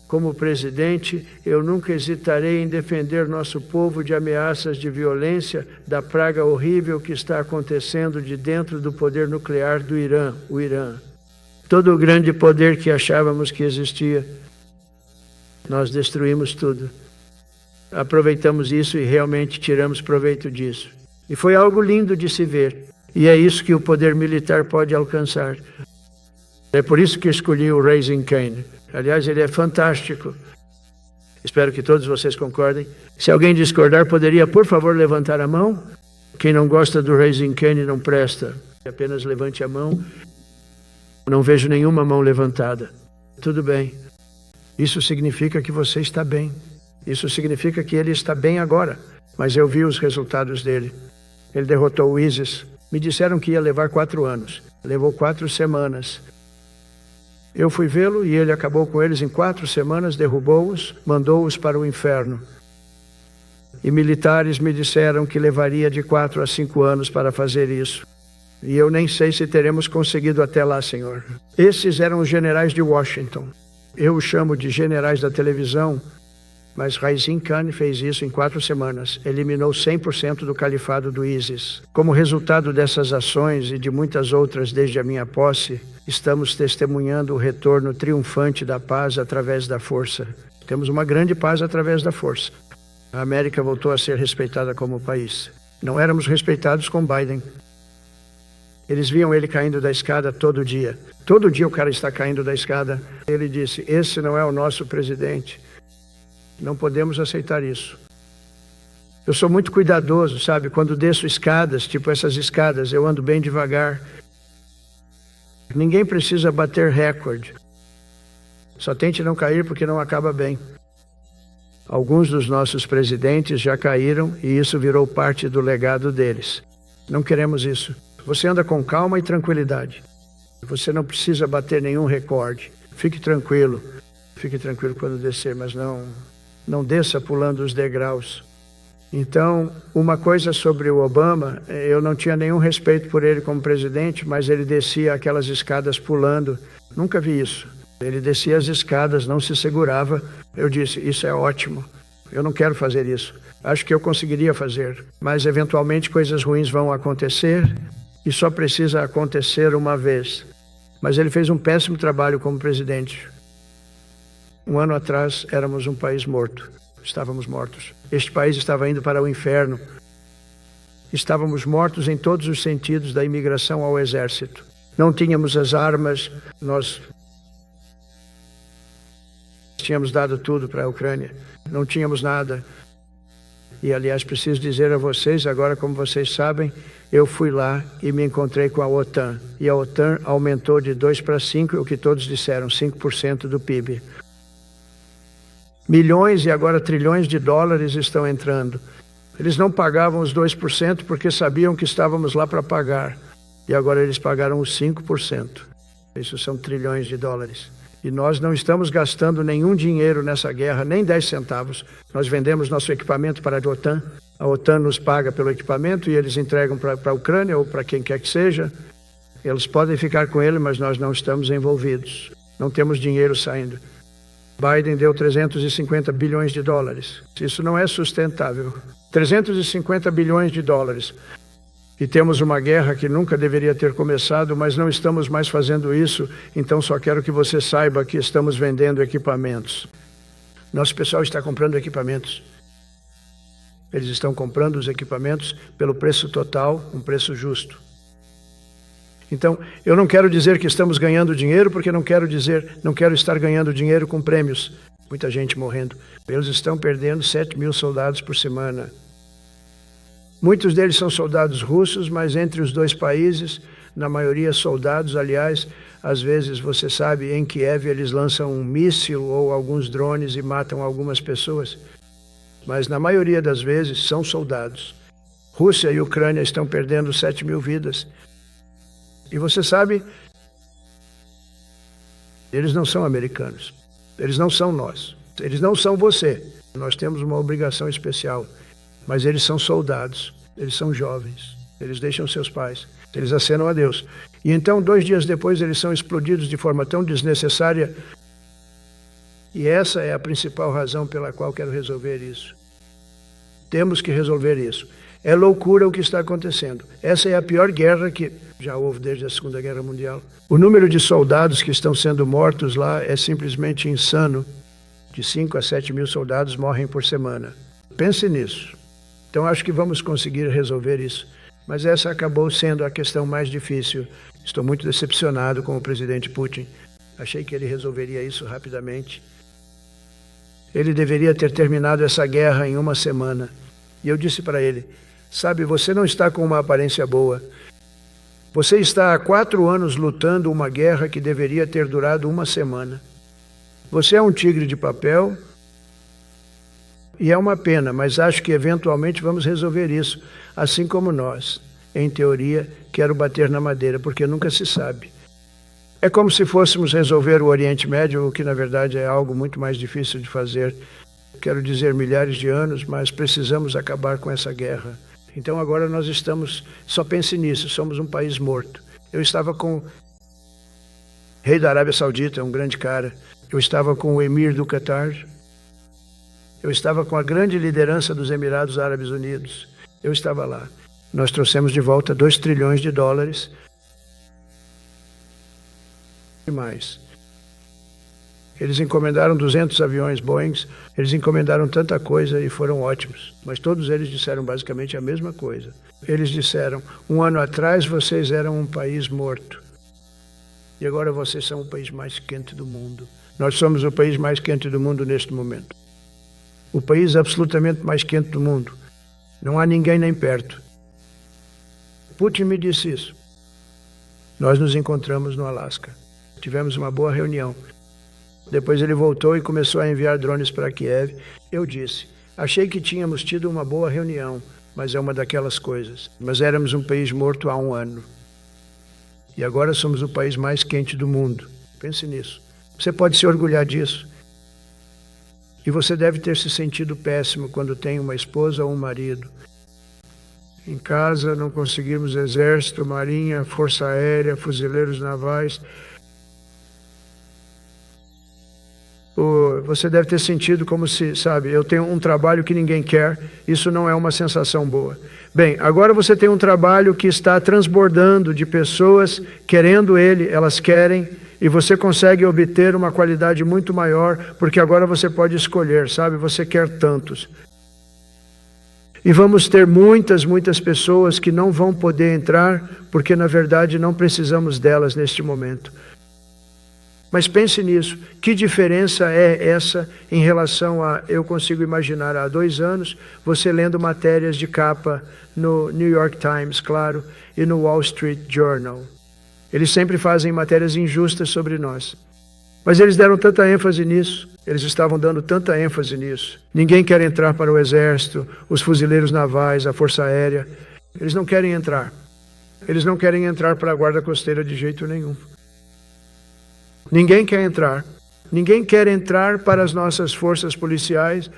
A: Como presidente, eu nunca hesitarei em defender nosso povo de ameaças de violência, da praga horrível que está acontecendo de dentro do poder nuclear do Irã, o Irã. Todo o grande poder que achávamos que existia. Nós destruímos tudo. Aproveitamos isso e realmente tiramos proveito disso. E foi algo lindo de se ver. E é isso que o poder militar pode alcançar. É por isso que escolhi o Raising Cane. Aliás, ele é fantástico. Espero que todos vocês concordem. Se alguém discordar, poderia, por favor, levantar a mão? Quem não gosta do Raising Cane não presta. Apenas levante a mão. Não vejo nenhuma mão levantada. Tudo bem. Isso significa que você está bem. Isso significa que ele está bem agora. Mas eu vi os resultados dele. Ele derrotou o ISIS. Me disseram que ia levar 4 anos. Levou 4 semanas. Eu fui vê-lo e ele acabou com eles em 4 semanas, derrubou-os, mandou-os para o inferno. E militares me disseram que levaria de 4 a 5 anos para fazer isso. E eu nem sei se teremos conseguido até lá, Senhor. Esses eram os generais de Washington. Eu os chamo de generais da televisão, mas Raizin Khan fez isso em 4 semanas. Eliminou 100% do califado do ISIS. Como resultado dessas ações e de muitas outras desde a minha posse, estamos testemunhando o retorno triunfante da paz através da força. Temos uma grande paz através da força. A América voltou a ser respeitada como país. Não éramos respeitados com Biden. Eles viam ele caindo da escada todo dia. Todo dia o cara está caindo da escada. Ele disse, esse não é o nosso presidente. Não podemos aceitar isso. Eu sou muito cuidadoso, sabe? Quando desço escadas, tipo essas escadas, eu ando bem devagar. Ninguém precisa bater recorde. Só tente não cair porque não acaba bem. Alguns dos nossos presidentes já caíram e isso virou parte do legado deles. Não queremos isso. Você anda com calma e tranquilidade. Você não precisa bater nenhum recorde. Fique tranquilo. Fique tranquilo quando descer, mas não desça pulando os degraus. Então, uma coisa sobre o Obama, eu não tinha nenhum respeito por ele como presidente, mas ele descia aquelas escadas pulando. Nunca vi isso. Ele descia as escadas, não se segurava. Eu disse, isso é ótimo. Eu não quero fazer isso. Acho que eu conseguiria fazer. Mas, eventualmente, coisas ruins vão acontecer e só precisa acontecer uma vez. Mas ele fez um péssimo trabalho como presidente. 1 ano atrás, éramos um país morto. Estávamos mortos. Este país estava indo para o inferno. Estávamos mortos em todos os sentidos, da imigração ao exército. Não tínhamos as armas, nós tínhamos dado tudo para a Ucrânia. Não tínhamos nada. E, aliás, preciso dizer a vocês, agora como vocês sabem, eu fui lá e me encontrei com a OTAN. E a OTAN aumentou de 2 para 5, o que todos disseram, 5% do PIB. Milhões e agora trilhões de dólares estão entrando. Eles não pagavam os 2% porque sabiam que estávamos lá para pagar. E agora eles pagaram os 5%. Isso são trilhões de dólares. E nós não estamos gastando nenhum dinheiro nessa guerra, nem 10 centavos. Nós vendemos nosso equipamento para a OTAN. A OTAN nos paga pelo equipamento e eles entregam para a Ucrânia ou para quem quer que seja. Eles podem ficar com ele, mas nós não estamos envolvidos. Não temos dinheiro saindo. Biden deu 350 bilhões de dólares. Isso não é sustentável. 350 bilhões de dólares. E temos uma guerra que nunca deveria ter começado, mas não estamos mais fazendo isso, então só quero que você saiba que estamos vendendo equipamentos. Nosso pessoal está comprando equipamentos. Eles estão comprando os equipamentos pelo preço total, um preço justo. Então, eu não quero dizer que estamos ganhando dinheiro, porque não quero estar ganhando dinheiro com prêmios. Muita gente morrendo. Eles estão perdendo 7.000 soldados por semana. Muitos deles são soldados russos, mas entre os dois países, na maioria soldados, aliás, às vezes, você sabe, em Kiev eles lançam um míssil ou alguns drones e matam algumas pessoas. Mas na maioria das vezes são soldados. Rússia e Ucrânia estão perdendo 7.000 vidas. E você sabe, eles não são americanos, eles não são nós, eles não são você. Nós temos uma obrigação especial, mas eles são soldados, eles são jovens, eles deixam seus pais, eles acenam a Deus. E então, 2 dias depois, eles são explodidos de forma tão desnecessária. E essa é a principal razão pela qual quero resolver isso. Temos que resolver isso. É loucura o que está acontecendo. Essa é a pior guerra que já houve desde a Segunda Guerra Mundial. O número de soldados que estão sendo mortos lá é simplesmente insano. De 5 a 7.000 soldados morrem por semana. Pense nisso. Então acho que vamos conseguir resolver isso. Mas essa acabou sendo a questão mais difícil. Estou muito decepcionado com o presidente Putin. Achei que ele resolveria isso rapidamente. Ele deveria ter terminado essa guerra em 1 semana. E eu disse para ele, sabe, você não está com uma aparência boa. Você está há 4 anos lutando uma guerra que deveria ter durado 1 semana. Você é um tigre de papel e é uma pena, mas acho que eventualmente vamos resolver isso, assim como nós. Em teoria, quero bater na madeira, porque nunca se sabe. É como se fôssemos resolver o Oriente Médio, o que na verdade é algo muito mais difícil de fazer. Quero dizer, milhares de anos, mas precisamos acabar com essa guerra. Então agora nós estamos, só pense nisso, somos um país morto. Eu estava com o rei da Arábia Saudita, um grande cara. Eu estava com o emir do Catar. Eu estava com a grande liderança dos Emirados Árabes Unidos. Eu estava lá. Nós trouxemos de volta 2 trilhões de dólares. E mais. Eles encomendaram 200 aviões Boeing, eles encomendaram tanta coisa e foram ótimos. Mas todos eles disseram basicamente a mesma coisa. Eles disseram, 1 ano atrás vocês eram um país morto. E agora vocês são o país mais quente do mundo. Nós somos o país mais quente do mundo neste momento. O país absolutamente mais quente do mundo. Não há ninguém nem perto. Putin me disse isso. Nós nos encontramos no Alasca. Tivemos uma boa reunião. Depois ele voltou e começou a enviar drones para Kiev. Eu disse, achei que tínhamos tido uma boa reunião, mas é uma daquelas coisas. Mas éramos um país morto há 1 ano. E agora somos o país mais quente do mundo. Pense nisso. Você pode se orgulhar disso. E você deve ter se sentido péssimo quando tem uma esposa ou um marido. Em casa não conseguimos exército, marinha, força aérea, fuzileiros navais. Você deve ter sentido como se, sabe, eu tenho um trabalho que ninguém quer, isso não é uma sensação boa. Bem, agora você tem um trabalho que está transbordando de pessoas querendo ele, elas querem, e você consegue obter uma qualidade muito maior, porque agora você pode escolher, sabe, você quer tantos. E vamos ter muitas pessoas que não vão poder entrar, porque na verdade não precisamos delas neste momento. Mas pense nisso, que diferença é essa em relação a, eu consigo imaginar, há 2 anos, você lendo matérias de capa no New York Times, claro, e no Wall Street Journal. Eles sempre fazem matérias injustas sobre nós. Mas eles deram tanta ênfase nisso, eles estavam dando tanta ênfase nisso. Ninguém quer entrar para o exército, os fuzileiros navais, a força aérea. Eles não querem entrar. Eles não querem entrar para a guarda costeira de jeito nenhum. Ninguém quer entrar. Ninguém quer entrar para as nossas forças policiais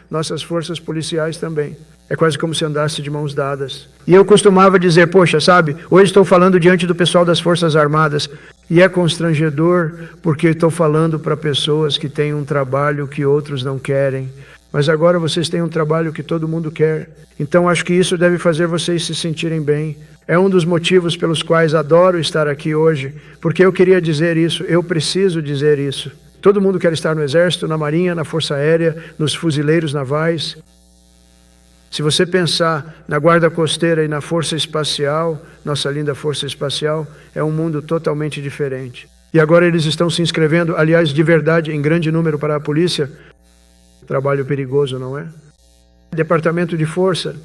A: também. É quase como se andasse de mãos dadas. E eu costumava dizer, poxa, sabe, hoje estou falando diante do pessoal das Forças Armadas, e é constrangedor porque estou falando para pessoas que têm um trabalho que outros não querem. Mas agora vocês têm um trabalho que todo mundo quer. Então acho que isso deve fazer vocês se sentirem bem. É um dos motivos pelos quais adoro estar aqui hoje, porque eu queria dizer isso, eu preciso dizer isso. Todo mundo quer estar no Exército, na Marinha, na Força Aérea, nos fuzileiros navais. Se você pensar na Guarda Costeira e na Força Espacial, nossa linda Força Espacial, é um mundo totalmente diferente. E agora eles estão se inscrevendo, aliás, de verdade, em grande número para a polícia. Trabalho perigoso, não é? Departamento de Força.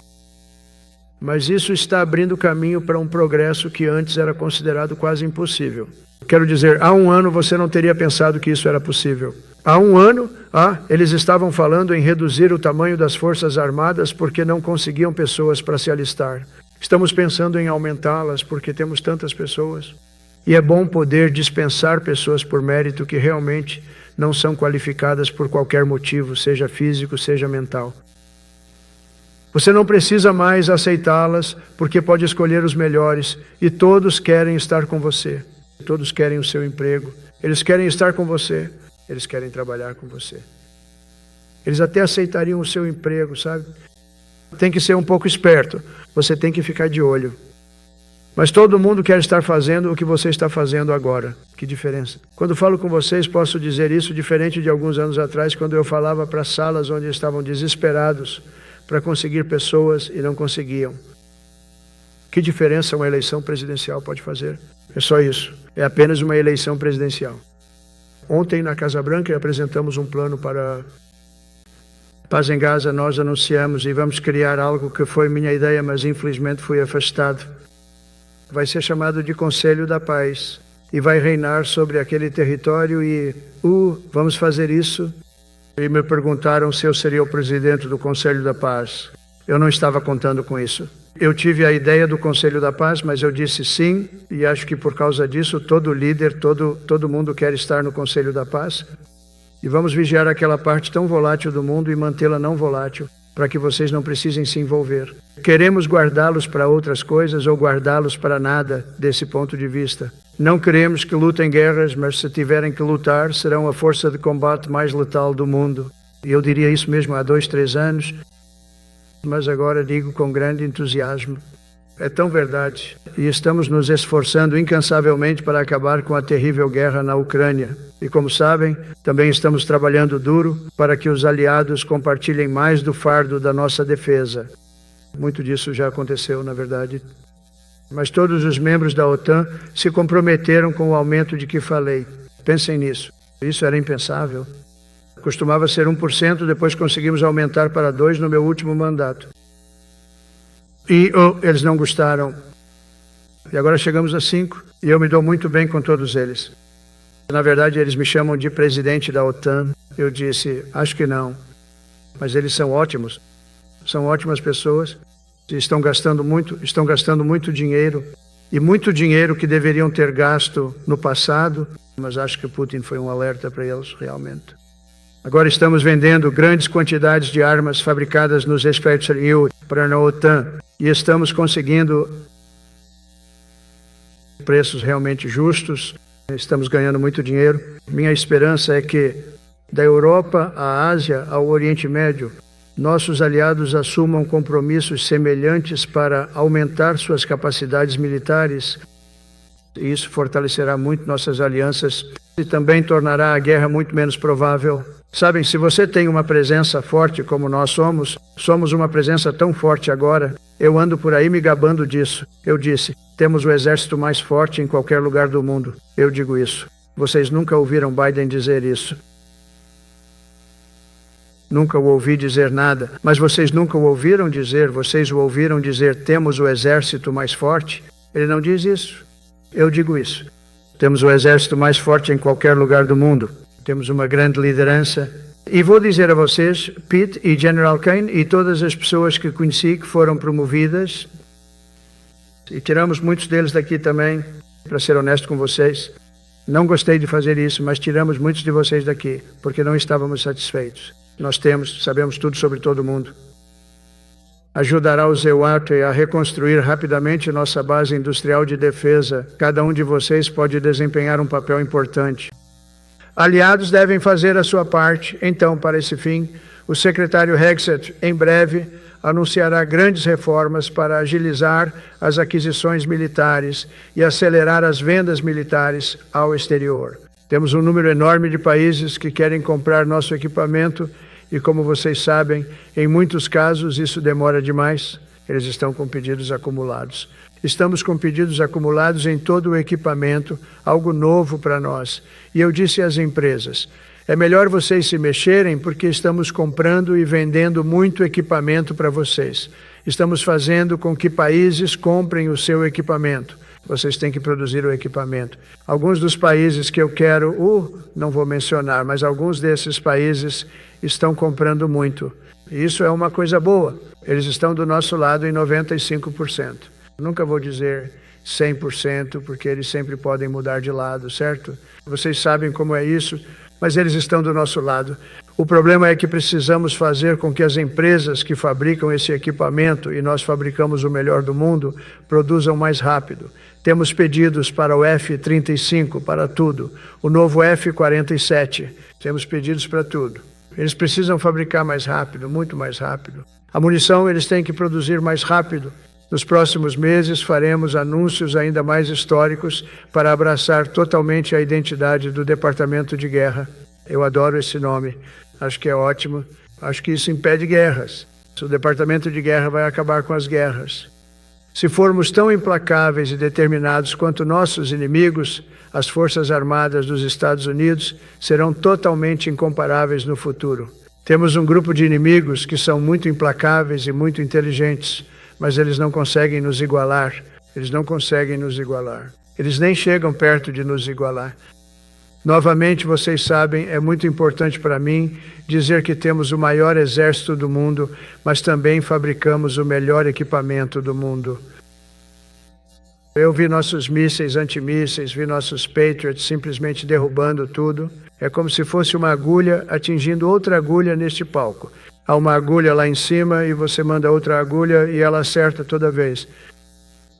A: Mas isso está abrindo caminho para um progresso que antes era considerado quase impossível. Quero dizer, há 1 ano você não teria pensado que isso era possível. Há 1 ano, eles estavam falando em reduzir o tamanho das Forças Armadas porque não conseguiam pessoas para se alistar. Estamos pensando em aumentá-las porque temos tantas pessoas. E é bom poder dispensar pessoas por mérito que realmente não são qualificadas por qualquer motivo, seja físico, seja mental. Você não precisa mais aceitá-las porque pode escolher os melhores e todos querem estar com você. Todos querem o seu emprego. Eles querem estar com você. Eles querem trabalhar com você. Eles até aceitariam o seu emprego, sabe? Tem que ser um pouco esperto. Você tem que ficar de olho. Mas todo mundo quer estar fazendo o que você está fazendo agora. Que diferença. Quando falo com vocês, posso dizer isso diferente de alguns anos atrás, quando eu falava para salas onde estavam desesperados para conseguir pessoas e não conseguiam. Que diferença uma eleição presidencial pode fazer? É só isso. É apenas uma eleição presidencial. Ontem, na Casa Branca, apresentamos um plano para paz em Gaza. Nós anunciamos e vamos criar algo que foi minha ideia, mas infelizmente fui afastado. Vai ser chamado de Conselho da Paz e vai reinar sobre aquele território e vamos fazer isso. E me perguntaram se eu seria o presidente do Conselho da Paz. Eu não estava contando com isso. Eu tive a ideia do Conselho da Paz, mas eu disse sim, e acho que por causa disso todo líder, todo mundo quer estar no Conselho da Paz. E vamos vigiar aquela parte tão volátil do mundo e mantê-la não volátil, para que vocês não precisem se envolver. Queremos guardá-los para outras coisas ou guardá-los para nada desse ponto de vista. Não queremos que lutem guerras, mas se tiverem que lutar, serão a força de combate mais letal do mundo. E eu diria isso mesmo há 2, 3 anos, mas agora digo com grande entusiasmo. É tão verdade. E estamos nos esforçando incansavelmente para acabar com a terrível guerra na Ucrânia. E como sabem, também estamos trabalhando duro para que os aliados compartilhem mais do fardo da nossa defesa. Muito disso já aconteceu, na verdade. Mas todos os membros da OTAN se comprometeram com o aumento de que falei. Pensem nisso. Isso era impensável. Costumava ser 1%, depois conseguimos aumentar para 2% no meu último mandato. E eles não gostaram. E agora chegamos a 5%, e eu me dou muito bem com todos eles. Na verdade, eles me chamam de presidente da OTAN. Eu disse, acho que não. Mas eles são ótimos. São ótimas pessoas. Estão gastando muito dinheiro. E muito dinheiro que deveriam ter gasto no passado. Mas acho que Putin foi um alerta para eles, realmente. Agora estamos vendendo grandes quantidades de armas fabricadas nos Spetsnaz para a OTAN. E estamos conseguindo preços realmente justos. Estamos ganhando muito dinheiro. Minha esperança é que da Europa à Ásia ao Oriente Médio, nossos aliados assumam compromissos semelhantes para aumentar suas capacidades militares. E isso fortalecerá muito nossas alianças e também tornará a guerra muito menos provável. Sabem, se você tem uma presença forte como nós somos uma presença tão forte agora, eu ando por aí me gabando disso. Eu disse, temos o exército mais forte em qualquer lugar do mundo. Eu digo isso. Vocês nunca ouviram Biden dizer isso. Nunca o ouvi dizer nada, mas vocês nunca o ouviram dizer, vocês o ouviram dizer, temos o exército mais forte? Ele não diz isso. Eu digo isso. Temos o exército mais forte em qualquer lugar do mundo. Temos uma grande liderança. E vou dizer a vocês, Pete e General Kane e todas as pessoas que conheci que foram promovidas, e tiramos muitos deles daqui também, para ser honesto com vocês. Não gostei de fazer isso, mas tiramos muitos de vocês daqui, porque não estávamos satisfeitos. Nós sabemos tudo sobre todo mundo. Ajudará o ZEWAT a reconstruir rapidamente nossa base industrial de defesa. Cada um de vocês pode desempenhar um papel importante. Aliados devem fazer a sua parte. Então, para esse fim, o secretário Hegseth, em breve, anunciará grandes reformas para agilizar as aquisições militares e acelerar as vendas militares ao exterior. Temos um número enorme de países que querem comprar nosso equipamento e, como vocês sabem, em muitos casos isso demora demais. Eles estão com pedidos acumulados. Estamos com pedidos acumulados em todo o equipamento, algo novo para nós. E eu disse às empresas, é melhor vocês se mexerem porque estamos comprando e vendendo muito equipamento para vocês. Estamos fazendo com que países comprem o seu equipamento. Vocês têm que produzir o equipamento. Alguns dos países que eu quero, não vou mencionar, mas alguns desses países estão comprando muito. E isso é uma coisa boa. Eles estão do nosso lado em 95%. Nunca vou dizer 100%, porque eles sempre podem mudar de lado, certo? Vocês sabem como é isso, mas eles estão do nosso lado. O problema é que precisamos fazer com que as empresas que fabricam esse equipamento, e nós fabricamos o melhor do mundo, produzam mais rápido. Temos pedidos para o F-35, para tudo. O novo F-47, temos pedidos para tudo. Eles precisam fabricar mais rápido, muito mais rápido. A munição eles têm que produzir mais rápido. Nos próximos meses faremos anúncios ainda mais históricos para abraçar totalmente a identidade do Departamento de Guerra. Eu adoro esse nome, acho que é ótimo. Acho que isso impede guerras. O Departamento de Guerra vai acabar com as guerras. Se formos tão implacáveis e determinados quanto nossos inimigos, as Forças Armadas dos Estados Unidos serão totalmente incomparáveis no futuro. Temos um grupo de inimigos que são muito implacáveis e muito inteligentes, mas eles não conseguem nos igualar. Eles não conseguem nos igualar. Eles nem chegam perto de nos igualar. Novamente, vocês sabem, é muito importante para mim dizer que temos o maior exército do mundo, mas também fabricamos o melhor equipamento do mundo. Eu vi nossos mísseis, antimísseis, vi nossos Patriots simplesmente derrubando tudo. É como se fosse uma agulha atingindo outra agulha neste palco. Há uma agulha lá em cima e você manda outra agulha e ela acerta toda vez.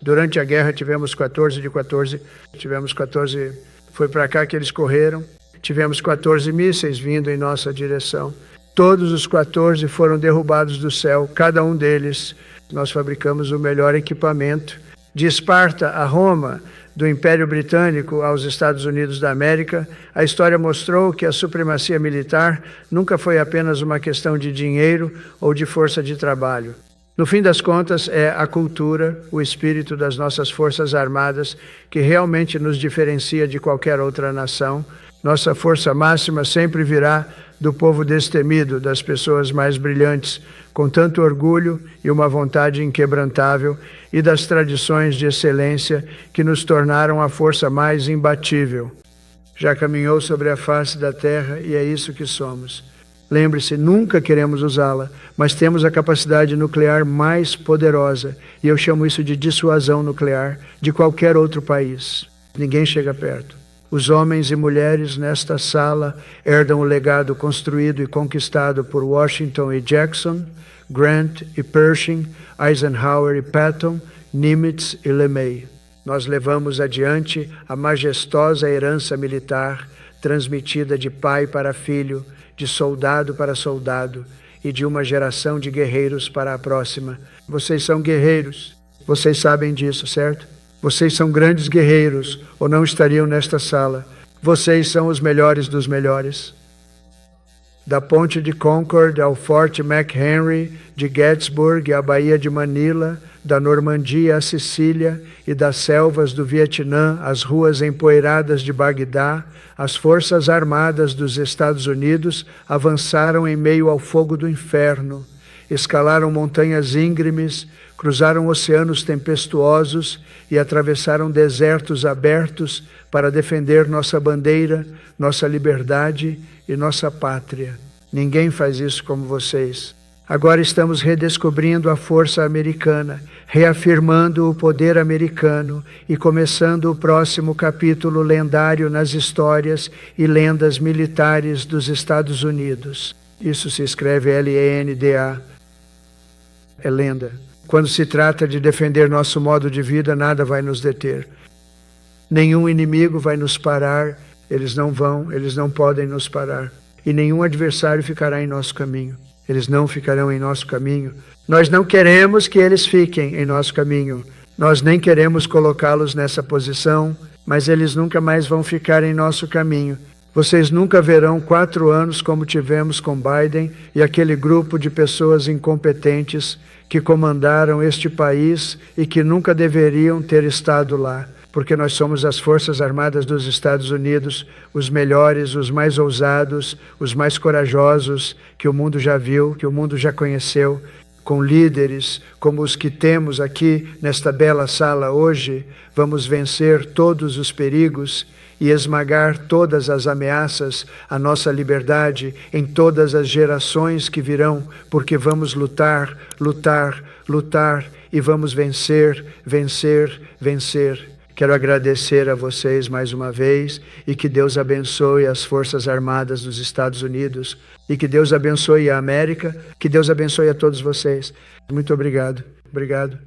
A: Durante a guerra tivemos 14 de 14, tivemos 14, foi para cá que eles correram. Tivemos 14 mísseis vindo em nossa direção. Todos os 14 foram derrubados do céu, cada um deles. Nós fabricamos o melhor equipamento. De Esparta a Roma, do Império Britânico aos Estados Unidos da América, a história mostrou que a supremacia militar nunca foi apenas uma questão de dinheiro ou de força de trabalho. No fim das contas, é a cultura, o espírito das nossas forças armadas que realmente nos diferencia de qualquer outra nação. Nossa força máxima sempre virá do povo destemido, das pessoas mais brilhantes, com tanto orgulho e uma vontade inquebrantável, e das tradições de excelência que nos tornaram a força mais imbatível. Já caminhou sobre a face da terra e é isso que somos. Lembre-se, nunca queremos usá-la, mas temos a capacidade nuclear mais poderosa, e eu chamo isso de dissuasão nuclear, de qualquer outro país. Ninguém chega perto. Os homens e mulheres nesta sala herdam o legado construído e conquistado por Washington e Jackson, Grant e Pershing, Eisenhower e Patton, Nimitz e LeMay. Nós levamos adiante a majestosa herança militar, transmitida de pai para filho, de soldado para soldado e de uma geração de guerreiros para a próxima. Vocês são guerreiros, vocês sabem disso, certo? Vocês são grandes guerreiros, ou não estariam nesta sala. Vocês são os melhores dos melhores. Da ponte de Concord ao Forte McHenry, de Gettysburg à Baía de Manila, da Normandia à Sicília e das selvas do Vietnã às ruas empoeiradas de Bagdá, as forças armadas dos Estados Unidos avançaram em meio ao fogo do inferno, escalaram montanhas íngremes, cruzaram oceanos tempestuosos e atravessaram desertos abertos para defender nossa bandeira, nossa liberdade e nossa pátria. Ninguém faz isso como vocês. Agora estamos redescobrindo a força americana, reafirmando o poder americano e começando o próximo capítulo lendário nas histórias e lendas militares dos Estados Unidos. Isso se escreve L-E-N-D-A. É lenda. Quando se trata de defender nosso modo de vida, nada vai nos deter. Nenhum inimigo vai nos parar, eles não podem nos parar. E nenhum adversário ficará em nosso caminho. Eles não ficarão em nosso caminho. Nós não queremos que eles fiquem em nosso caminho. Nós nem queremos colocá-los nessa posição, mas eles nunca mais vão ficar em nosso caminho. Vocês nunca verão 4 anos como tivemos com Biden e aquele grupo de pessoas incompetentes que comandaram este país e que nunca deveriam ter estado lá, porque nós somos as Forças Armadas dos Estados Unidos, os melhores, os mais ousados, os mais corajosos que o mundo já viu, que o mundo já conheceu, com líderes como os que temos aqui nesta bela sala hoje. Vamos vencer todos os perigos e esmagar todas as ameaças à nossa liberdade em todas as gerações que virão, porque vamos lutar, lutar, lutar e vamos vencer, vencer, vencer. Quero agradecer a vocês mais uma vez e que Deus abençoe as Forças Armadas dos Estados Unidos e que Deus abençoe a América, que Deus abençoe a todos vocês. Muito obrigado. Obrigado.